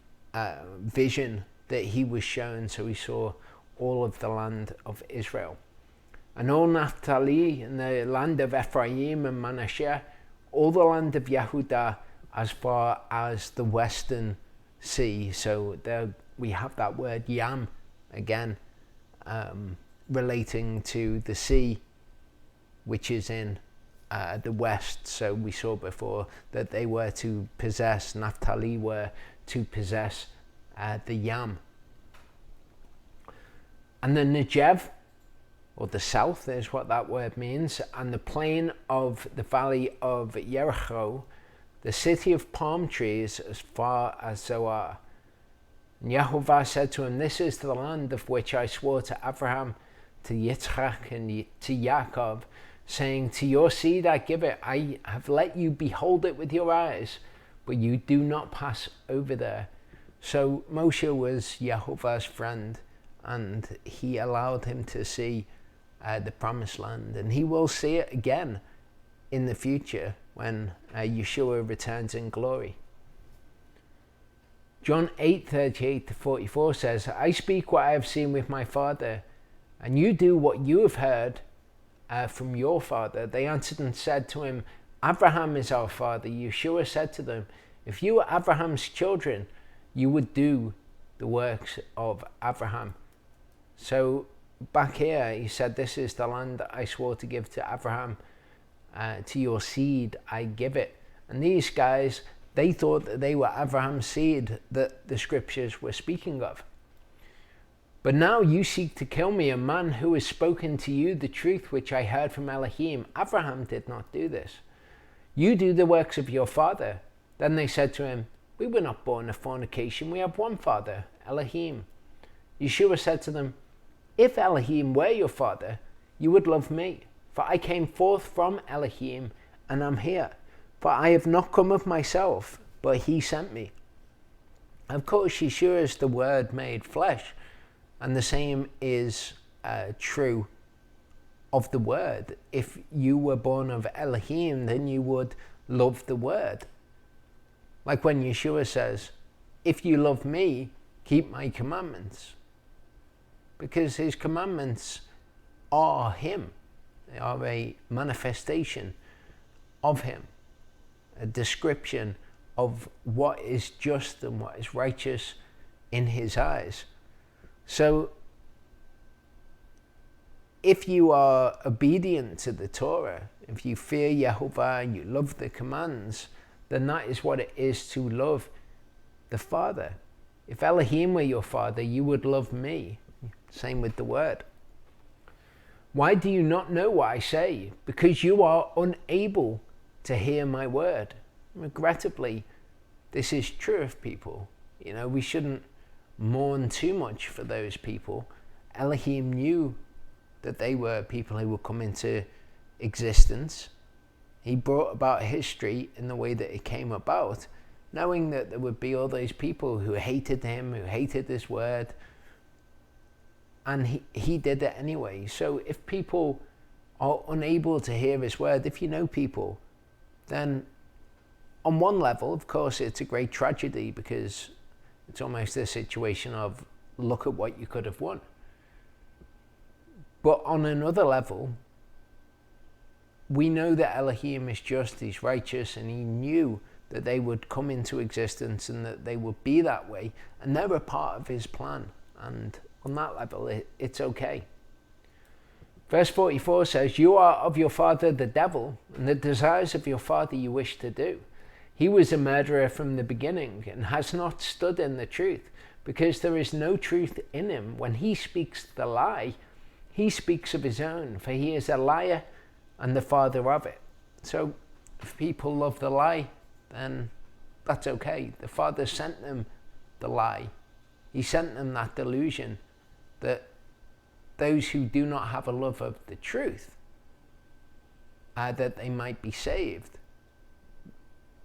vision that he was shown, so he saw all of the land of Israel. "And all Naphtali, and the land of Ephraim and Manasseh, all the land of Yehudah, as far as the western sea." So there we have that word Yam again, relating to the sea, which is in the west. So we saw before that they were to possess, Naphtali were to possess the Yam. "And the Negev, or the south is what that word means, and the plain of the valley of Jericho, the city of palm trees as far as Zoar. And Yehovah said to him, this is the land of which I swore to Abraham, to Yitzchak, and to Yaakov, saying, to your seed I give it. I have let you behold it with your eyes, but you do not pass over there. So Moshe was Yehovah's friend, and he allowed him to see the promised land. And he will see it again in the future when Yeshua returns in glory. John 8:38-44 says, I speak what I have seen with my Father, and you do what you have heard from your father. They answered and said to him, Abraham is our father. Yeshua said to them, if you were Abraham's children, you would do the works of Abraham. So back here, he said, this is the land that I swore to give to Abraham. To your seed, I give it. And these guys, they thought that they were Abraham's seed that the scriptures were speaking of. But now you seek to kill me, a man who has spoken to you the truth which I heard from Elohim. Abraham did not do this. You do the works of your father. Then they said to him, we were not born of fornication. We have one father, Elohim. Yeshua said to them, if Elohim were your father, you would love me. For I came forth from Elohim, and am here. For I have not come of myself, but he sent me. Of course, Yeshua is the Word made flesh. And the same is true of the Word. If you were born of Elohim, then you would love the Word. Like when Yeshua says, if you love me, keep my commandments. Because his commandments are him. They are a manifestation of him. A description of what is just and what is righteous in his eyes. So, if you are obedient to the Torah, if you fear Yehovah and you love the commands, then that is what it is to love the Father. If Elohim were your father, you would love me. Same with the Word. Why do you not know what I say? Because you are unable to hear my word. Regrettably, this is true of people. You know, we shouldn't mourn too much for those people. Elohim knew that they were people who would come into existence. He brought about history in the way that it came about, knowing that there would be all those people who hated him, who hated his word, and he did it anyway. So if people are unable to hear his word, if you know people, then on one level, of course, it's a great tragedy, because it's almost a situation of, look at what you could have won. But on another level, we know that Elohim is just, he's righteous, and he knew that they would come into existence and that they would be that way, and they're a part of his plan. And on that level, it's okay. Verse 44 says, you are of your father the devil, and the desires of your father you wish to do. He was a murderer from the beginning, and has not stood in the truth, because there is no truth in him. When he speaks the lie, he speaks of his own, for he is a liar and the father of it. So if people love the lie, then that's okay. The Father sent them the lie. He sent them that delusion that those who do not have a love of the truth, that they might be saved,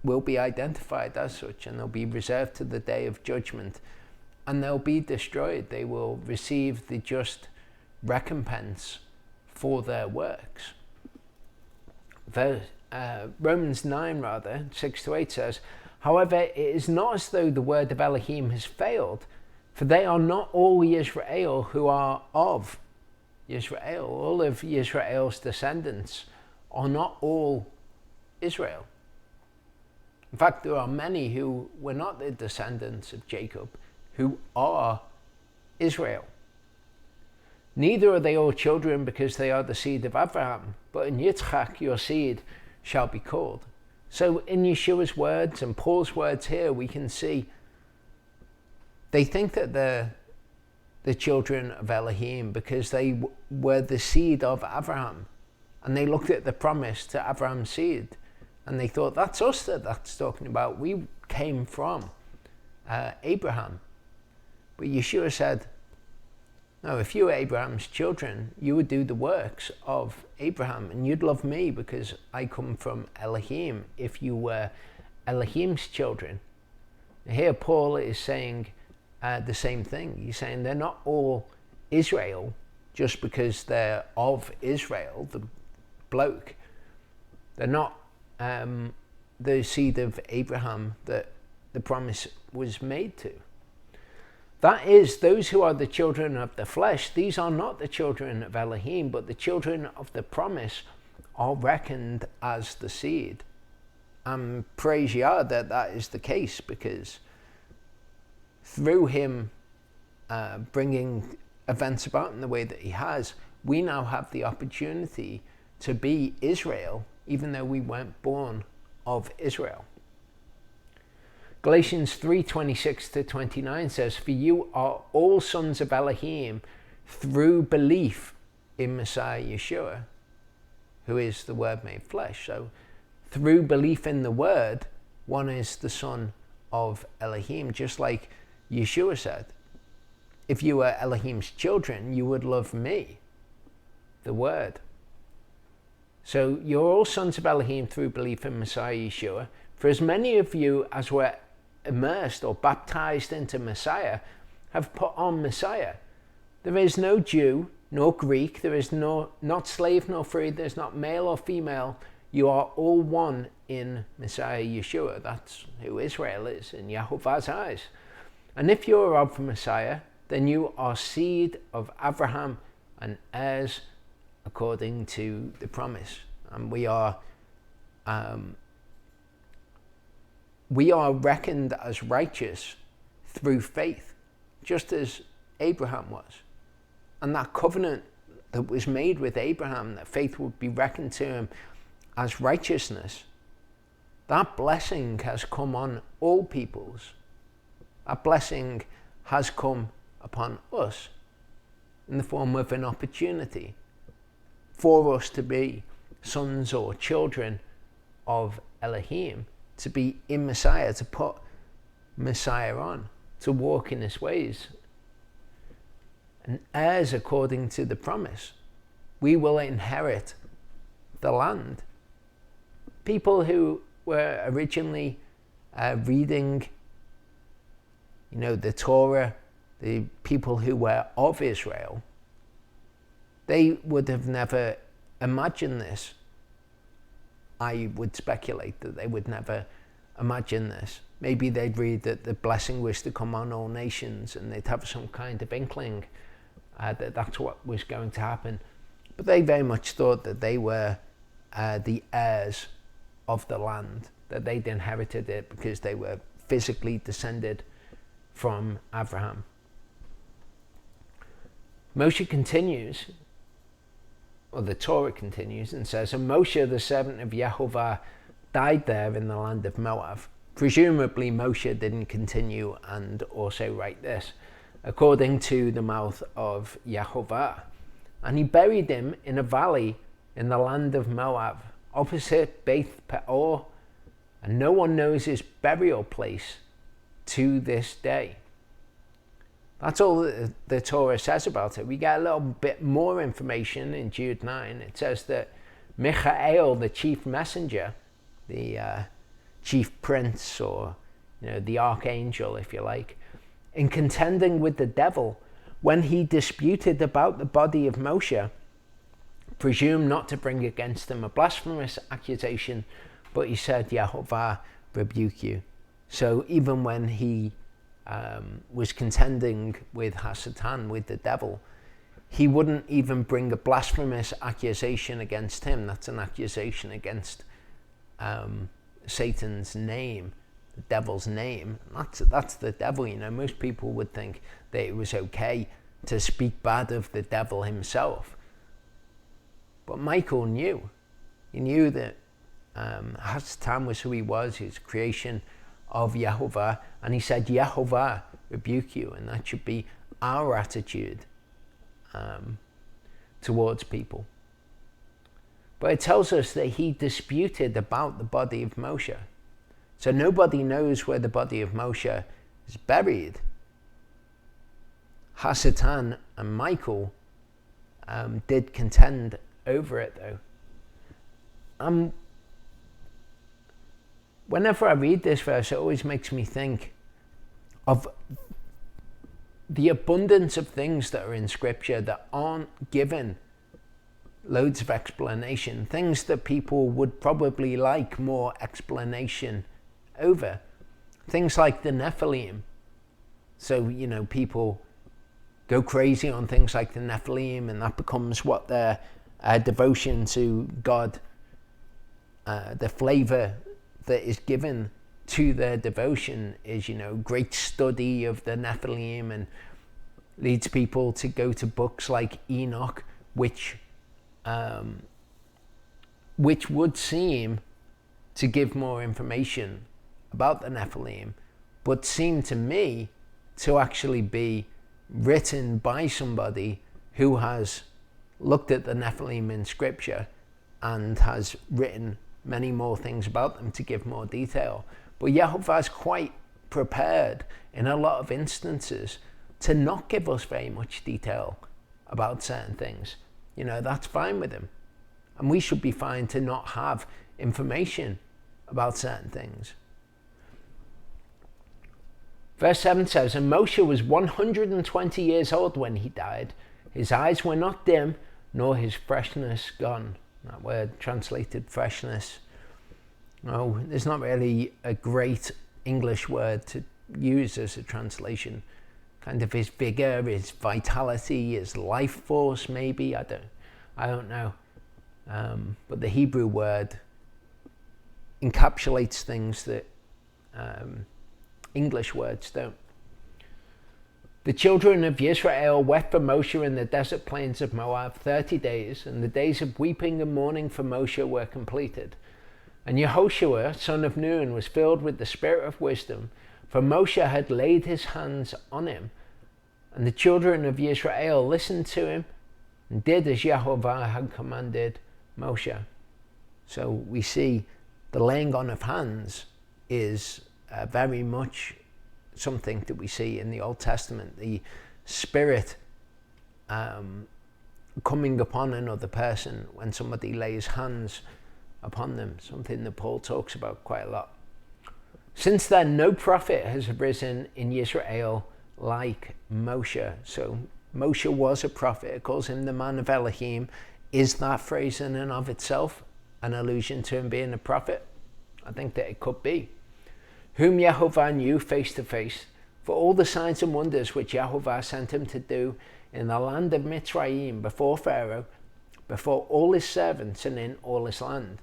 will be identified as such, and they'll be reserved to the day of judgment, and they'll be destroyed. They will receive the just recompense for their works. Romans 9, 6-8 says, however, it is not as though the word of Elohim has failed, for they are not all Yisrael who are of Yisrael. All of Yisrael's descendants are not all Israel. In fact, there are many who were not the descendants of Jacob who are Israel. Neither are they all children, because they are the seed of Abraham, but in Yitzchak your seed shall be called. So in Yeshua's words and Paul's words here, we can see they think that the children of Elohim because they were the seed of Abraham. And they looked at the promise to Abraham's seed and they thought, that's us that's talking about. We came from Abraham. But Yeshua said, no, if you were Abraham's children, you would do the works of Abraham and you'd love me because I come from Elohim if you were Elohim's children. Here Paul is saying the same thing. He's saying they're not all Israel just because they're of Israel, the bloke. They're not the seed of Abraham that the promise was made to. That is, those who are the children of the flesh, these are not the children of Elohim, but the children of the promise are reckoned as the seed. And praise Yah that that is the case, because through him bringing events about in the way that he has, we now have the opportunity to be Israel, even though we weren't born of Israel. Galatians 3:26-29 says, for you are all sons of Elohim through belief in Messiah Yeshua, who is the Word made flesh. So through belief in the Word, one is the son of Elohim, just like Yeshua said, if you were Elohim's children, you would love me, the Word. So you're all sons of Elohim through belief in Messiah Yeshua. For as many of you as were immersed or baptized into Messiah have put on Messiah. There is no Jew nor Greek, there is not slave nor free, there's not male or female. You are all one in Messiah Yeshua. That's who Israel is in Yahovah's eyes. And if you are of Messiah, then you are seed of Abraham and heirs according to the promise. And we are reckoned as righteous through faith, just as Abraham was. And that covenant that was made with Abraham, that faith would be reckoned to him as righteousness, that blessing has come on all peoples. That blessing has come upon us in the form of an opportunity for us to be sons or children of Elohim, to be in Messiah, to put Messiah on, to walk in his ways. And heirs according to the promise, we will inherit the land. People who were originally reading, the Torah, the people who were of Israel, they would have never imagined this. I would speculate that they would never imagine this. Maybe they'd read that the blessing was to come on all nations and they'd have some kind of inkling that that's what was going to happen. But they very much thought that they were the heirs of the land, that they'd inherited it because they were physically descended from Abraham. Moshe continues, or the Torah continues and says, and Moshe, the servant of Yehovah, died there in the land of Moab. Presumably Moshe didn't continue and also write this, according to the mouth of Yehovah. And he buried him in a valley in the land of Moab, opposite Beth Peor, and no one knows his burial place to this day. That's all that the Torah says about it. We get a little bit more information in Jude 9. It says that Michael, the chief messenger, the chief prince, or the archangel, if you like, in contending with the devil, when he disputed about the body of Moshe, presumed not to bring against him a blasphemous accusation, but he said, Yehovah rebuke you. So even when he was contending with Hasatan, with the devil, he wouldn't even bring a blasphemous accusation against him. That's an accusation against Satan's name, the devil's name. That's the devil. Most people would think that it was okay to speak bad of the devil himself. But Michael knew. He knew that Hasatan was who he was, his creation of Yehovah, and he said, Yehovah rebuke you, and that should be our attitude towards people. But it tells us that he disputed about the body of Moshe. So nobody knows where the body of Moshe is buried. Hasatan and Michael did contend over it, though. Whenever I read this verse, it always makes me think of the abundance of things that are in Scripture that aren't given loads of explanation, things that people would probably like more explanation over. Things like the Nephilim. So, people go crazy on things like the Nephilim, and that becomes what their devotion to God, the flavor that is given to their devotion is, great study of the Nephilim, and leads people to go to books like Enoch, which would seem to give more information about the Nephilim, but seem to me to actually be written by somebody who has looked at the Nephilim in Scripture and has written many more things about them to give more detail. But Yehovah is quite prepared in a lot of instances to not give us very much detail about certain things. That's fine with him. And we should be fine to not have information about certain things. Verse 7 says, "And Moshe was 120 years old when he died. His eyes were not dim, nor his freshness gone." That word translated freshness. No, there's not really a great English word to use as a translation. Kind of his vigor, his vitality, his life force, maybe. I don't know. But the Hebrew word encapsulates things that English words don't. "The children of Israel wept for Moshe in the desert plains of Moab 30 days, and the days of weeping and mourning for Moshe were completed. And Yehoshua, son of Nun, was filled with the spirit of wisdom, for Moshe had laid his hands on him. And the children of Israel listened to him and did as Yehovah had commanded Moshe." So we see the laying on of hands is very much something that we see in the Old Testament. The Spirit coming upon another person when somebody lays hands upon them, something that Paul talks about quite a lot. "Since then, no prophet has arisen in Israel like Moshe." So Moshe was a prophet. It calls him the man of Elohim. Is that phrase in and of itself an allusion to him being a prophet? I think that it could be. "Whom Yehovah knew face to face, for all the signs and wonders which Yehovah sent him to do in the land of Mitzrayim, before Pharaoh, before all his servants, and in all his land.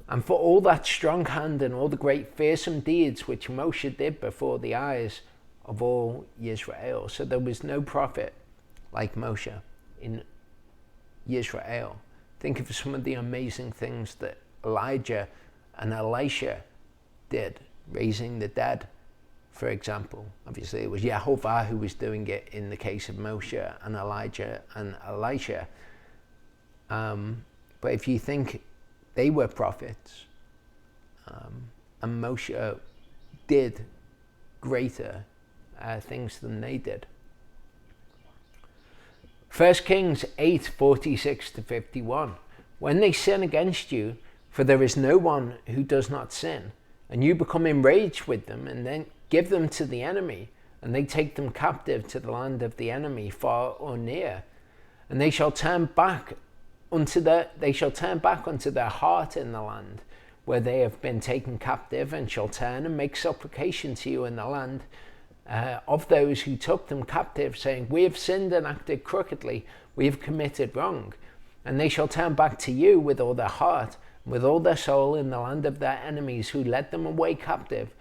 And for all that strong hand and all the great fearsome deeds which Moshe did before the eyes of all Israel." So there was no prophet like Moshe in Israel. Think of some of the amazing things that Elijah and Elisha did, raising the dead, for example. Obviously it was Yehovah who was doing it in the case of Moshe and Elijah and Elisha. But if you think they were prophets, and Moshe did greater things than they did. 1 Kings 8:46-51. "When they sin against you, for there is no one who does not sin, and you become enraged with them, and then give them to the enemy, and they take them captive to the land of the enemy, far or near, and they shall turn back unto their heart in the land where they have been taken captive, and shall turn and make supplication to you in the land of those who took them captive, saying, We have sinned and acted crookedly, we have committed wrong. And they shall turn back to you with all their heart, and with all their soul in the land of their enemies who led them away captive,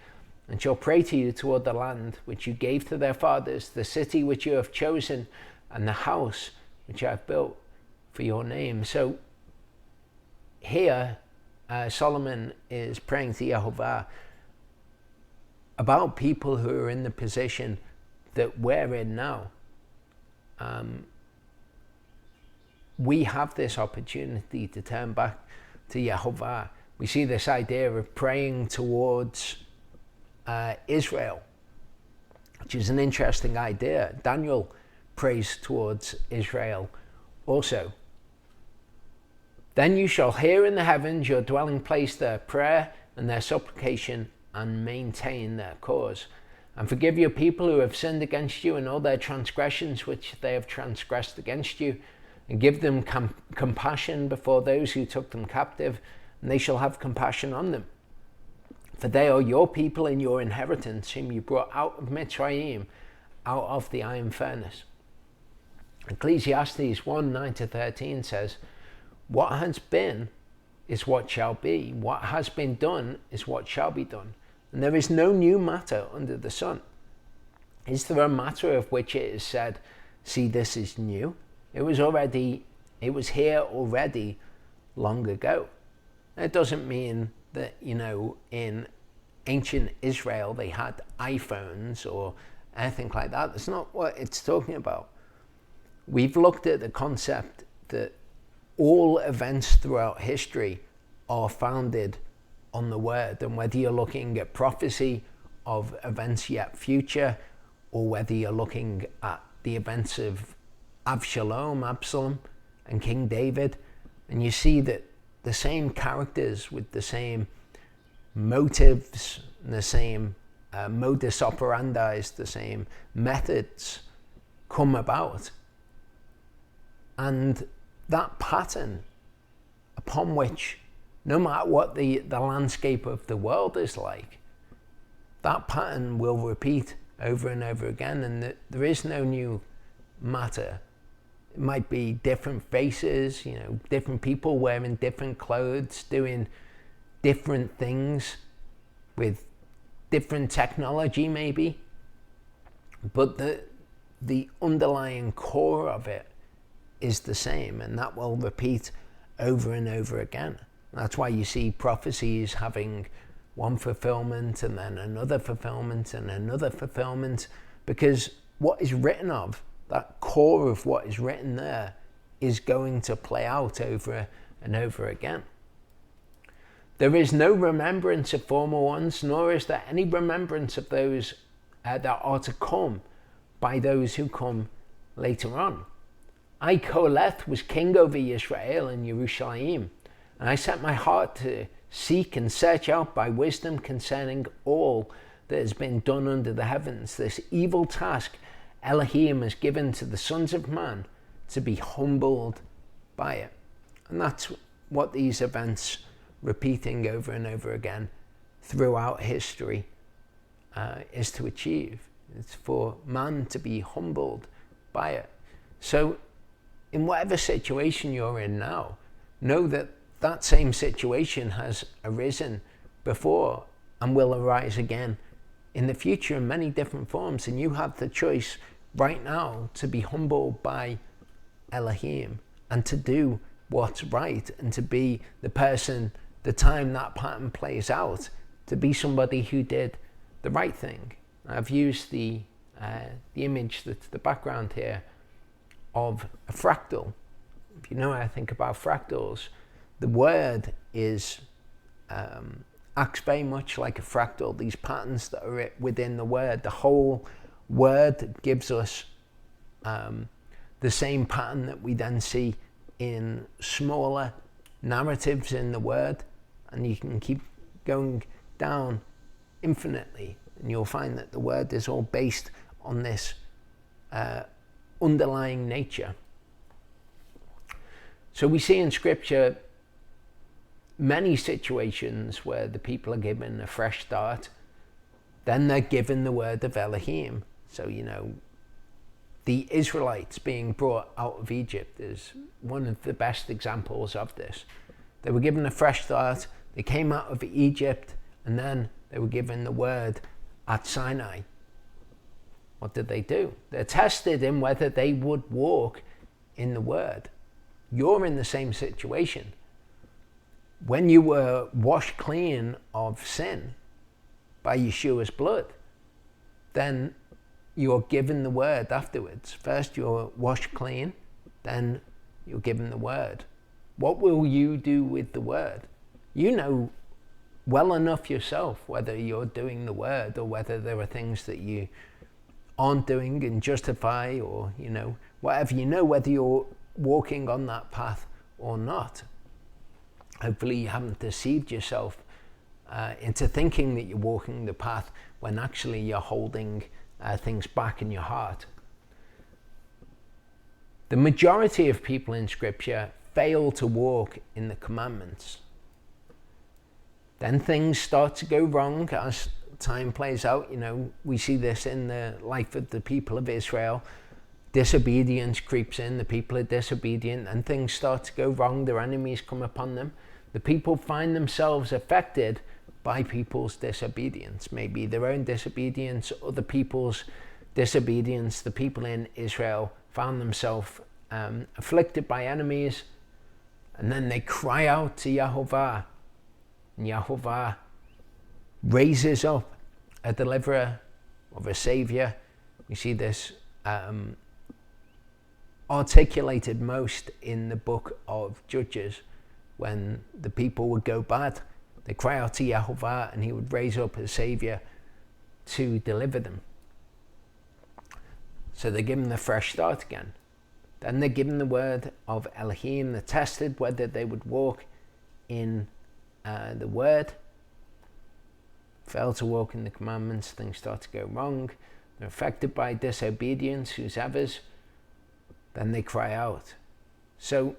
and shall pray to you toward the land which you gave to their fathers, the city which you have chosen, and the house which I have built for your name." So here Solomon is praying to Yehovah about people who are in the position that we're in now, we have this opportunity to turn back to Yehovah. We see this idea of praying towards Israel, which is an interesting idea. Daniel prays towards Israel also. Then you shall hear in the heavens, your dwelling place, their prayer and their supplication, and maintain their cause. And forgive your people who have sinned against you, and all their transgressions which they have transgressed against you, and give them compassion before those who took them captive, and they shall have compassion on them. For they are your people and your inheritance, whom you brought out of Mitzrayim, out of the iron furnace. Ecclesiastes 1:9-13 says, what has been is what shall be. What has been done is what shall be done. And there is no new matter under the sun. Is there a matter of which it is said, see, this is new? It was here already long ago. It doesn't mean that, in ancient Israel they had iPhones or anything like that. That's not what it's talking about. We've looked at the concept that all events throughout history are founded on the word, and whether you're looking at prophecy of events yet future, or whether you're looking at the events of Absalom, and King David, and you see that the same characters with the same motives, the same modus operandi, the same methods come about. And that pattern upon which, no matter what the landscape of the world is like, that pattern will repeat over and over again, and there is no new matter. It might be different faces, different people wearing different clothes, doing different things with different technology maybe, but the underlying core of it is the same, and that will repeat over and over again. That's why you see prophecies having one fulfillment and then another fulfillment and another fulfillment, because what is written of, that core of what is written there, is going to play out over and over again. There is no remembrance of former ones, nor is there any remembrance of those that are to come by those who come later on. I, Koleth, was king over Israel and Jerusalem, and I set my heart to seek and search out by wisdom concerning all that has been done under the heavens. This evil task Elohim has given to the sons of man, to be humbled by it. And that's what these events repeating over and over again throughout history is to achieve. It's for man to be humbled by it. So in whatever situation you're in now, know that that same situation has arisen before and will arise again in the future in many different forms. And you have the choice right now to be humbled by Elohim and to do what's right, and to be the person, the time that pattern plays out, to be somebody who did the right thing. I've used the image that's the background here of a fractal. If you know how I think about fractals, the word is acts very much like a fractal. These patterns that are within the word, the whole word gives us the same pattern that we then see in smaller narratives in the word, and you can keep going down infinitely, and you'll find that the word is all based on this underlying nature. So we see in scripture many situations where the people are given a fresh start, then they're given the word of Elohim. So, the Israelites being brought out of Egypt is one of the best examples of this. They were given a fresh start, they came out of Egypt, and then they were given the word at Sinai. What did they do? They're tested in whether they would walk in the word. You're in the same situation. When you were washed clean of sin by Yeshua's blood, then you're given the word afterwards. First you're washed clean, then you're given the word. What will you do with the word? You know well enough yourself whether you're doing the word or whether there are things that you aren't doing and justify, or whatever. You know whether you're walking on that path or not. Hopefully you haven't deceived yourself into thinking that you're walking the path when actually you're holding things back in your heart. The majority of people in Scripture fail to walk in the commandments. Then things start to go wrong as time plays out. We see this in the life of the people of Israel. Disobedience creeps in, the people are disobedient, and things start to go wrong. Their enemies come upon them. The people find themselves affected by people's disobedience, maybe their own disobedience, other people's disobedience. The people in Israel found themselves afflicted by enemies, and then they cry out to Yahovah, and Yahovah raises up a deliverer or a savior. We see this articulated most in the book of Judges, when the people would go bad. They cry out to Yahovah and he would raise up a savior to deliver them. So they're given the fresh start again. Then they're given the word of Elohim. They're tested whether they would walk in the word. Fail to walk in the commandments, things start to go wrong. They're affected by disobedience, whosever's. Then they cry out. So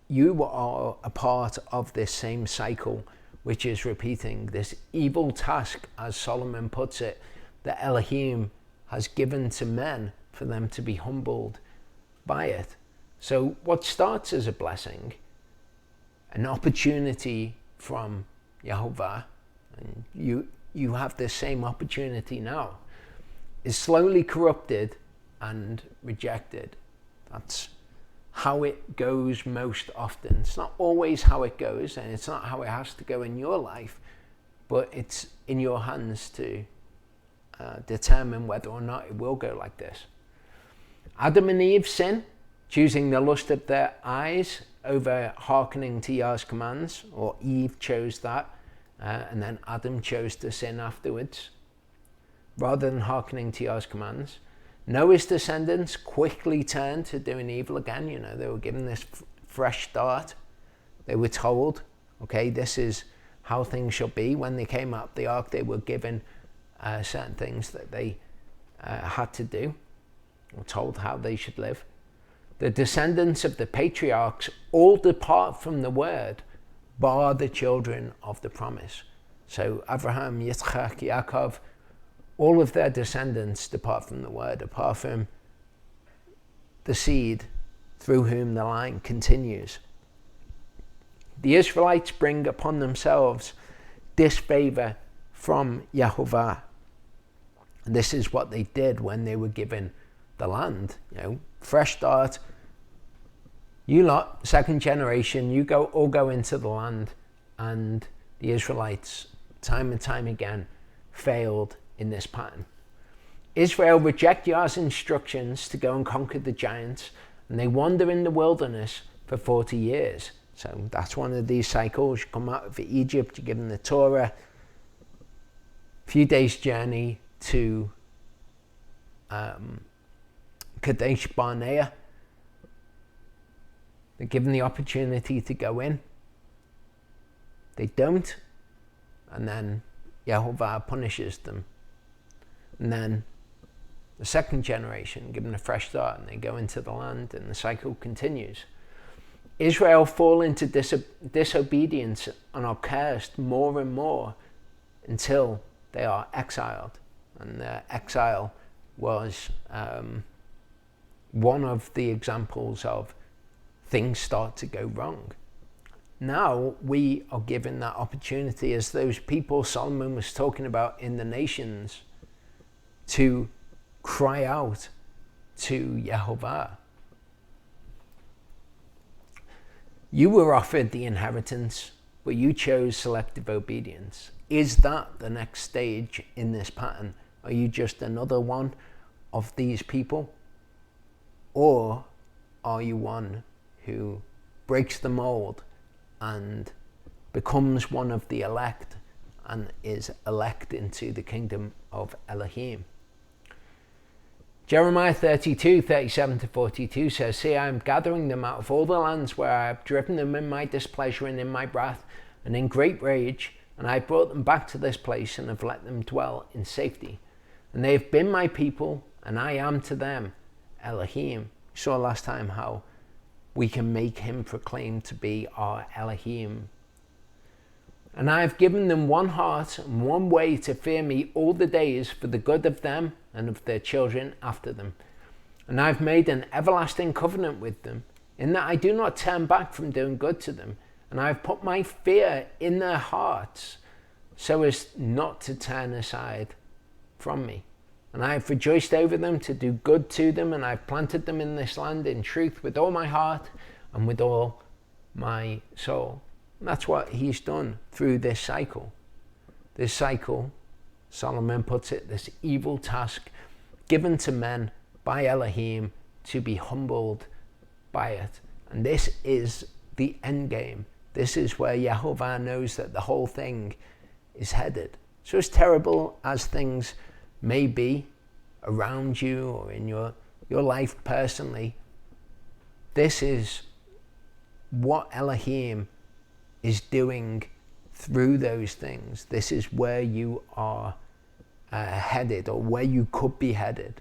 you are a part of this same cycle, which is repeating this evil task, as Solomon puts it, that Elohim has given to men for them to be humbled by it. So what starts as a blessing, an opportunity from Yahovah, and you have this same opportunity now, is slowly corrupted and rejected. That's how it goes most often. It's not always how it goes, and it's not how it has to go in your life, but it's in your hands to determine whether or not it will go like this. Adam and Eve sin, choosing the lust of their eyes over hearkening to Yah's commands, or Eve chose that, and then Adam chose to sin afterwards, rather than hearkening to Yah's commands. Noah's descendants quickly turned to doing evil again. They were given this fresh start. They were told, okay, this is how things shall be. When they came up the ark, they were given certain things that they had to do, or told how they should live. The descendants of the patriarchs all depart from the word, bar the children of the promise. So Abraham, Yitzchak, Yaakov, all of their descendants depart from the word, apart from the seed through whom the line continues. The Israelites bring upon themselves disfavor from Yahovah. And this is what they did when they were given the land. Fresh start. You lot, second generation, you all go into the land. And the Israelites, time and time again, failed in this pattern. Israel reject Yah's instructions to go and conquer the giants, and they wander in the wilderness for 40 years. So that's one of these cycles. You come out of Egypt, you're given the Torah, a few days journey to Kadesh Barnea. They're given the opportunity to go in. They don't, and then Yahovah punishes them. And then the second generation, given a fresh start, and they go into the land, and the cycle continues. Israel fall into disobedience and are cursed more and more until they are exiled. And their exile was one of the examples of things start to go wrong. Now we are given that opportunity, as those people Solomon was talking about in the nations, to cry out to Yahovah. You were offered the inheritance, but you chose selective obedience. Is that the next stage in this pattern Are you just another one of these people? Or are you one who breaks the mold and becomes one of the elect and is elect into the kingdom of Elohim? Jeremiah 32:37-42 says, "See, I am gathering them out of all the lands where I have driven them in my displeasure and in my wrath and in great rage, and I have brought them back to this place and have let them dwell in safety. And they have been my people, and I am to them Elohim." We saw last time how we can make him proclaim to be our Elohim. "And I have given them one heart and one way to fear me all the days for the good of them and of their children after them. And I have made an everlasting covenant with them, in that I do not turn back from doing good to them. And I have put my fear in their hearts, so as not to turn aside from me. And I have rejoiced over them to do good to them, and I have planted them in this land in truth with all my heart and with all my soul." And that's what he's done through this cycle. This cycle, Solomon puts it, this evil task given to men by Elohim to be humbled by it. And this is the end game. This is where Yehovah knows that the whole thing is headed. So as terrible as things may be around you or in your life personally, this is what Elohim is doing through those things. This is where you are headed, or where you could be headed.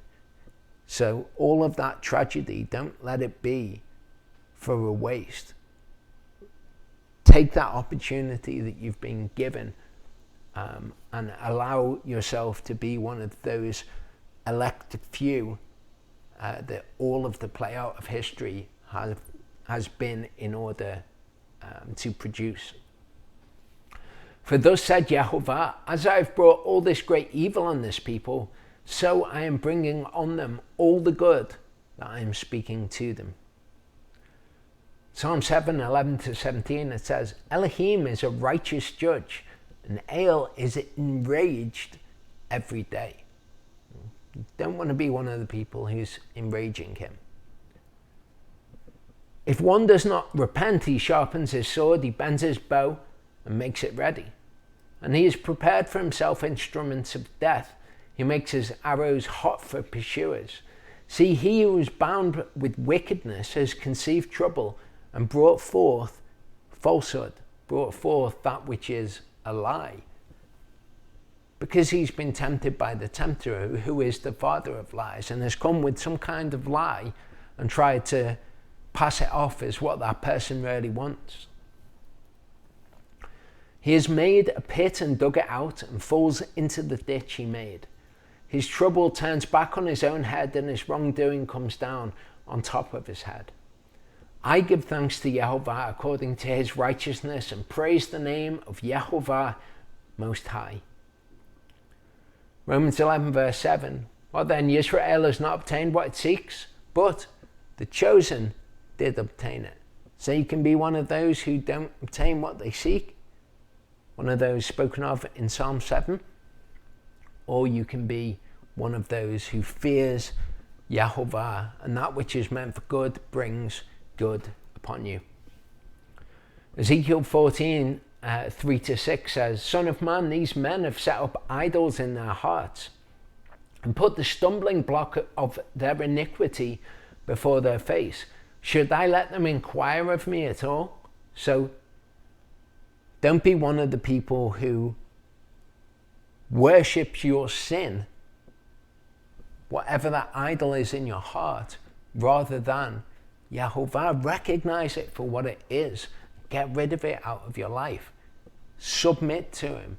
So all of that tragedy, don't let it be for a waste. Take that opportunity that you've been given and allow yourself to be one of those elect few that all of the play out of history has been in order to produce. "For thus said Yehovah, as I have brought all this great evil on this people, so I am bringing on them all the good that I am speaking to them." Psalm 7:11-17, it says, "Elohim is a righteous judge, and El is enraged every day." You don't want to be one of the people who's enraging him. "If one does not repent, he sharpens his sword, he bends his bow and makes it ready. And he has prepared for himself instruments of death. He makes his arrows hot for pursuers. See, he who is bound with wickedness has conceived trouble and brought forth falsehood, brought forth that which is a lie. Because he's been tempted by the tempter, who is the father of lies, and has come with some kind of lie and tried to pass it off as what that person really wants. He has made a pit and dug it out and falls into the ditch he made. His trouble turns back on his own head, and his wrongdoing comes down on top of his head. I give thanks to Yehovah according to his righteousness, and praise the name of Yehovah Most High." Romans 11:7, "What then? Israel has not obtained what it seeks, but the chosen did obtain it." So you can be one of those who don't obtain what they seek, one of those spoken of in Psalm 7, or you can be one of those who fears Yehovah, and that which is meant for good brings good upon you. Ezekiel 14:3-6 says, "Son of man, these men have set up idols in their hearts and put the stumbling block of their iniquity before their face. Should I let them inquire of me at all?" So don't be one of the people who worships your sin, whatever that idol is in your heart, rather than Yehovah. Recognize it for what it is. Get rid of it out of your life. Submit to him.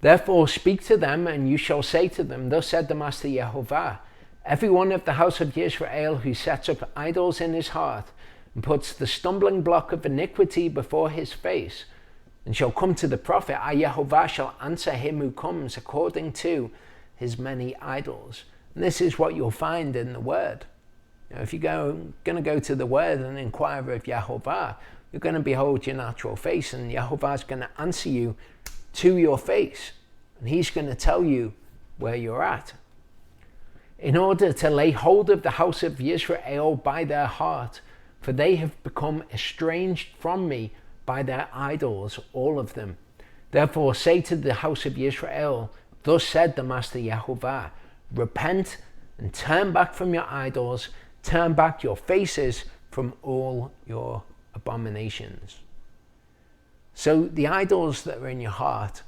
"Therefore speak to them, and you shall say to them, Thus said the Master Yehovah, every one of the house of Israel who sets up idols in his heart and puts the stumbling block of iniquity before his face, and shall come to the prophet, I Yehovah shall answer him who comes according to his many idols." And this is what you'll find in the word. If you're going to go to the word and inquire of Yehovah, you're going to behold your natural face, and Yehovah is going to answer you to your face. And he's going to tell you where you're at. In order to lay hold of the house of Israel by their heart, for they have become estranged from me by their idols, all of them. Therefore say to the house of Israel, thus said the Master Yehovah, repent and turn back from your idols, turn back your faces from all your abominations. So the idols that are in your heart,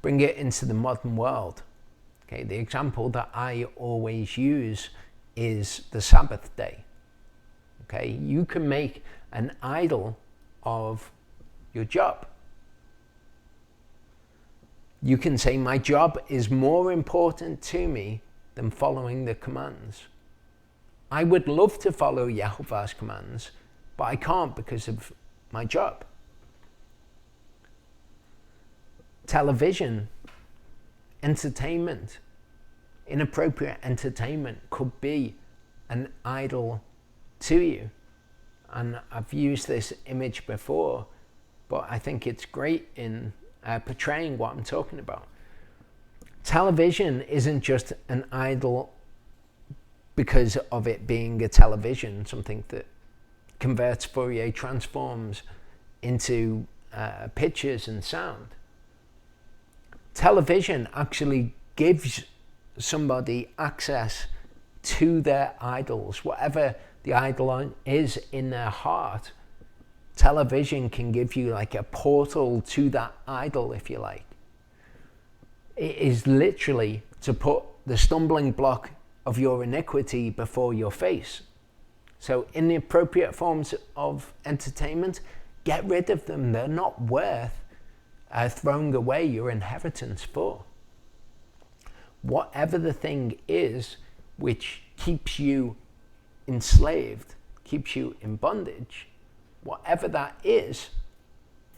bring it into the modern world. Okay, the example that I always use is the Sabbath day. Okay, you can make an idol of your job. You can say, my job is more important to me than following the commands. I would love to follow Yehovah's commands, but I can't because of my job. Television, entertainment, inappropriate entertainment could be an idol to you. And I've used this image before, but I think it's great in portraying what I'm talking about. Television isn't just an idol because of it being a television, something that converts Fourier transforms into pictures and sound. Television actually gives somebody access to their idols, whatever the idol is in their heart. Television can give you like a portal to that idol, if you like. It is literally to put the stumbling block of your iniquity before your face. So inappropriate forms of entertainment, get rid of them. They're not worth throwing away your inheritance for. Whatever the thing is which keeps you enslaved, keeps you in bondage, whatever that is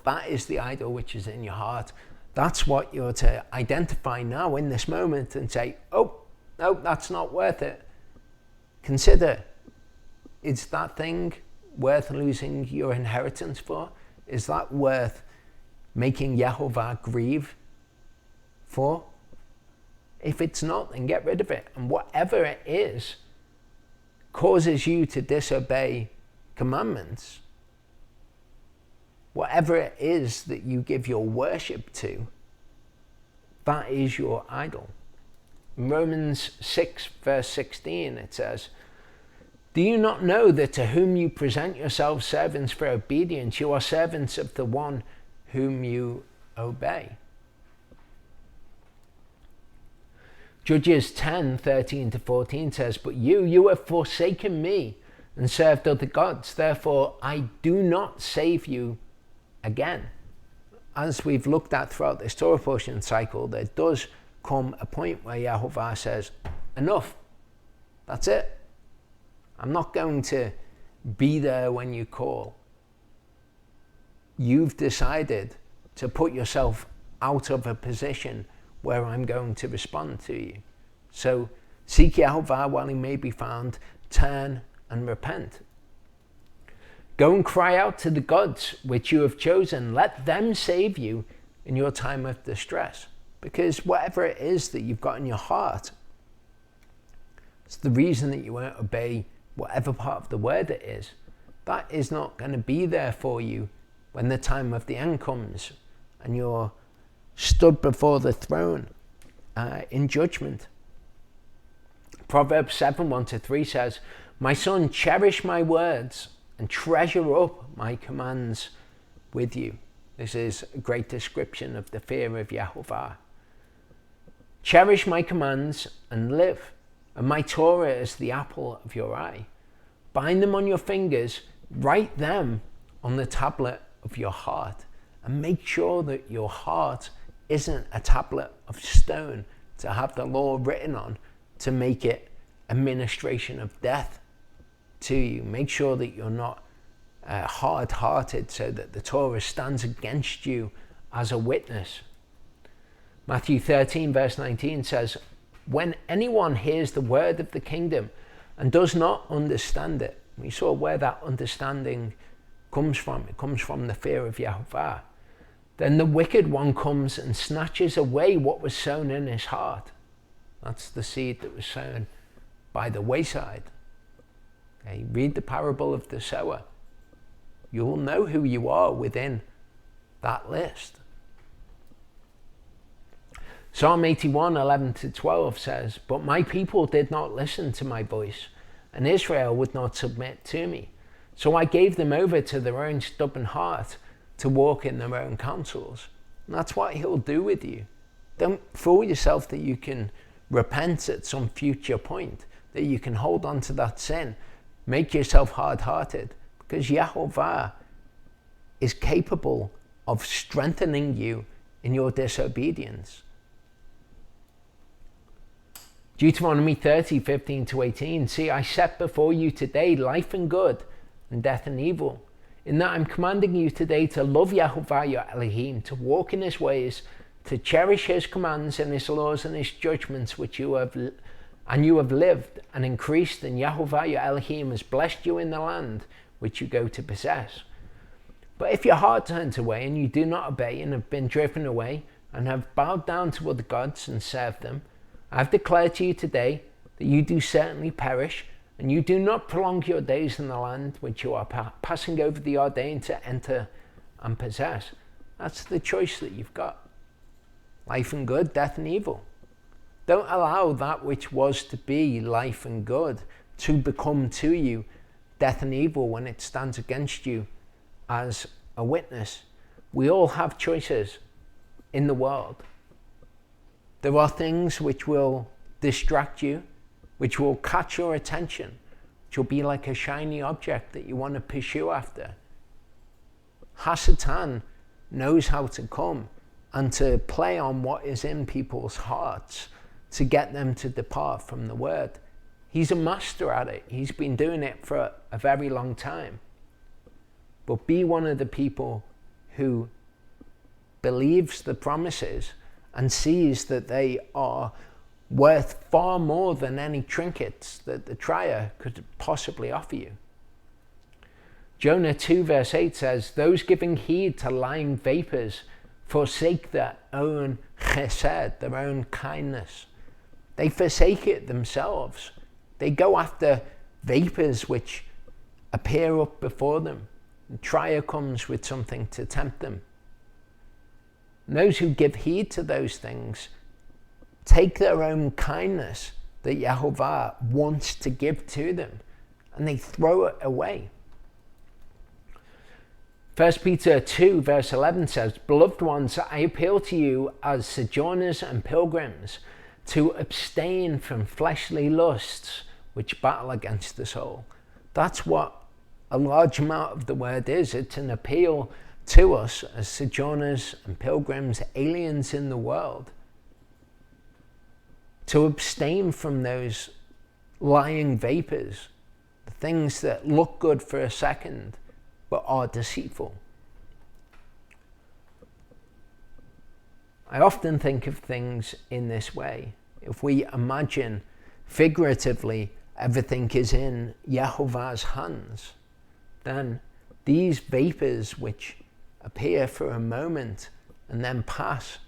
the idol which is in your heart. That's what you're to identify now in this moment and say, oh, no, that's not worth it. Consider, is that thing worth losing your inheritance for? Is that worth making Yehovah grieve for? If it's not, then get rid of it. And whatever it is causes you to disobey commandments, whatever it is that you give your worship to, that is your idol. In Romans 6 verse 16 it says, do you not know that to whom you present yourselves servants for obedience, you are servants of the one whom you obey? Judges 10:13-14 says, but you have forsaken me and served other gods, therefore I do not save you again. As we've looked at throughout this Torah portion cycle, there does come a point where Yehovah says, enough, that's it. I'm not going to be there when you call. You've decided to put yourself out of a position where I'm going to respond to you. So seek Yehovah while he may be found, turn and repent. Go and cry out to the gods which you have chosen. Let them save you in your time of distress. Because whatever it is that you've got in your heart, it's the reason that you won't obey whatever part of the word it is. That is not going to be there for you when the time of the end comes and you're stood before the throne in judgment. Proverbs 7:1-3 says, my son, cherish my words and treasure up my commands with you. This is a great description of the fear of Yehovah. Cherish my commands and live, and my Torah is the apple of your eye. Bind them on your fingers, write them on the tablet of your heart, and make sure that your heart isn't a tablet of stone to have the law written on to make it a ministration of death to you. Make sure that you're not hard-hearted so that the Torah stands against you as a witness. Matthew 13 verse 19 says, when anyone hears the word of the kingdom and does not understand it, we saw where that understanding comes from. It comes from the fear of Yehovah. Then the wicked one comes and snatches away what was sown in his heart. That's the seed that was sown by the wayside. Okay, read the parable of the sower. You'll know who you are within that list. Psalm 81, 11-12 says, "But my people did not listen to my voice, and Israel would not submit to me. So I gave them over to their own stubborn heart to walk in their own counsels." And that's what he'll do with you. Don't fool yourself that you can repent at some future point, that you can hold on to that sin, make yourself hard-hearted, because Yehovah is capable of strengthening you in your disobedience. Deuteronomy 30, 15-18, "See, I set before you today life and good, and death and evil. In that I'm commanding you today to love Yehovah your Elohim, to walk in his ways, to cherish his commands and his laws and his judgments which you have lived and increased, and Yehovah your Elohim has blessed you in the land which you go to possess. But if your heart turns away and you do not obey and have been driven away and have bowed down to other gods and served them, I have declared to you today that you do certainly perish, and you do not prolong your days in the land which you are passing over the Jordan to enter and possess." That's the choice that you've got. Life and good, death and evil. Don't allow that which was to be life and good to become to you death and evil when it stands against you as a witness. We all have choices in the world. There are things which will distract you, which will catch your attention, which will be like a shiny object that you want to pursue after. Hasatan knows how to come and to play on what is in people's hearts to get them to depart from the word. He's a master at it. He's been doing it for a very long time. But be one of the people who believes the promises and sees that they are worth far more than any trinkets that the trier could possibly offer you. Jonah 2 verse 8 says, "Those giving heed to lying vapors forsake their own chesed," their own kindness. They forsake it themselves. They go after vapors which appear up before them. The trier comes with something to tempt them. And those who give heed to those things take their own kindness that Yehovah wants to give to them, and they throw it away. 1 Peter 2 verse 11 says, "Beloved ones, I appeal to you as sojourners and pilgrims to abstain from fleshly lusts which battle against the soul." That's what a large amount of the word is. It's an appeal to us as sojourners and pilgrims, aliens in the world, to abstain from those lying vapors, the things that look good for a second but are deceitful. I often think of things in this way. If we imagine figuratively everything is in Yehovah's hands, then these vapors which appear for a moment and then pass,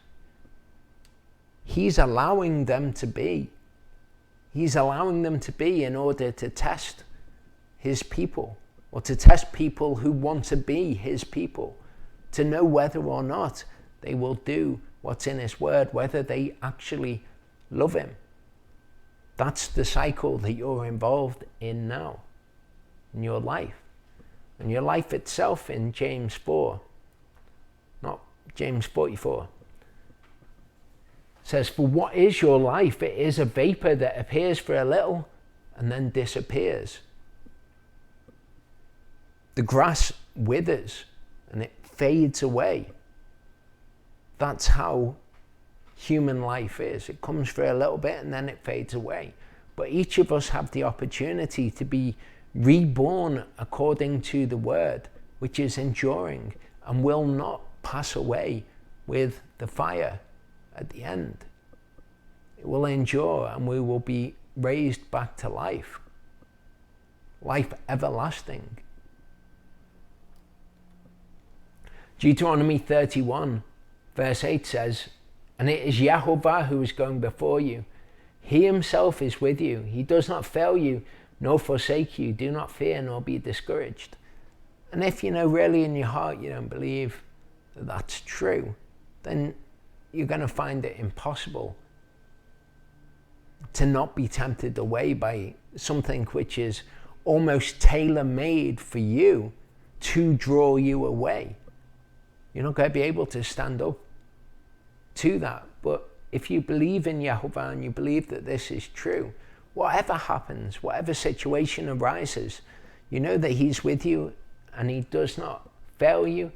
he's allowing them to be. He's allowing them to be in order to test his people, or to test people who want to be his people, to know whether or not they will do what's in his word, whether they actually love him. That's the cycle that you're involved in now, in your life. And your life itself in James 4, not James 44, says, "For what is your life? It is a vapor that appears for a little and then disappears. The grass withers and it fades away." That's how human life is. It comes for a little bit and then it fades away. But each of us have the opportunity to be reborn according to the word, which is enduring and will not pass away with the fire at the end. It will endure and we will be raised back to life. Life everlasting. Deuteronomy 31 verse 8 says, and it is Yehovah who is going before you. He himself is with you. He does not fail you nor forsake you. Do not fear nor be discouraged. And if really in your heart you don't believe that that's true, then you're going to find it impossible to not be tempted away by something which is almost tailor-made for you to draw you away. You're not going to be able to stand up to that. But if you believe in Yehovah and you believe that this is true, whatever happens, whatever situation arises, you know that he's with you and he does not fail you.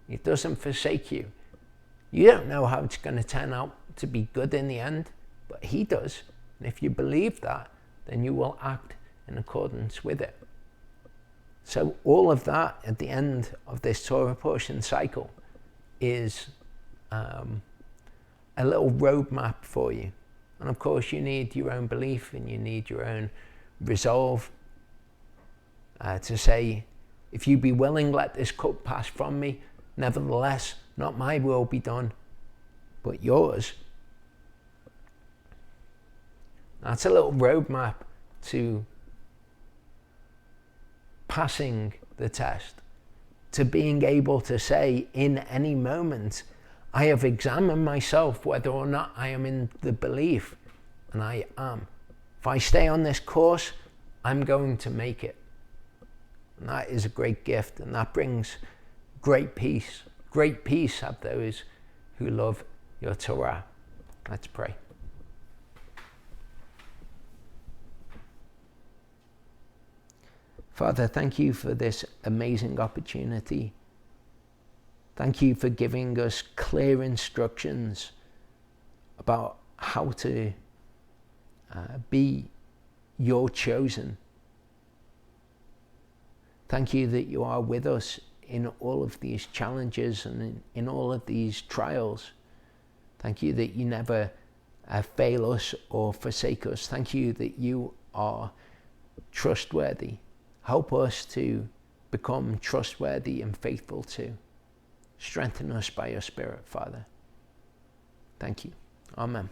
He doesn't forsake you. You don't know how it's going to turn out to be good in the end, but he does. And if you believe that, then you will act in accordance with it. So all of that at the end of this Torah portion cycle is a little roadmap for you. And of course you need your own belief and you need your own resolve to say, if you be willing, let this cup pass from me. Nevertheless, not my will be done, but yours. That's a little roadmap to passing the test, to being able to say in any moment, I have examined myself whether or not I am in the belief, and I am. If I stay on this course, I'm going to make it. And that is a great gift, and that brings great peace. Great peace have those who love your Torah. Let's pray. Father, thank you for this amazing opportunity. Thank you for giving us clear instructions about how to be your chosen. Thank you that you are with us in all of these challenges and in all of these trials. Thank you that you never fail us or forsake us. Thank you that you are trustworthy. Help us to become trustworthy and faithful too. Strengthen us by your Spirit, Father. Thank you. Amen.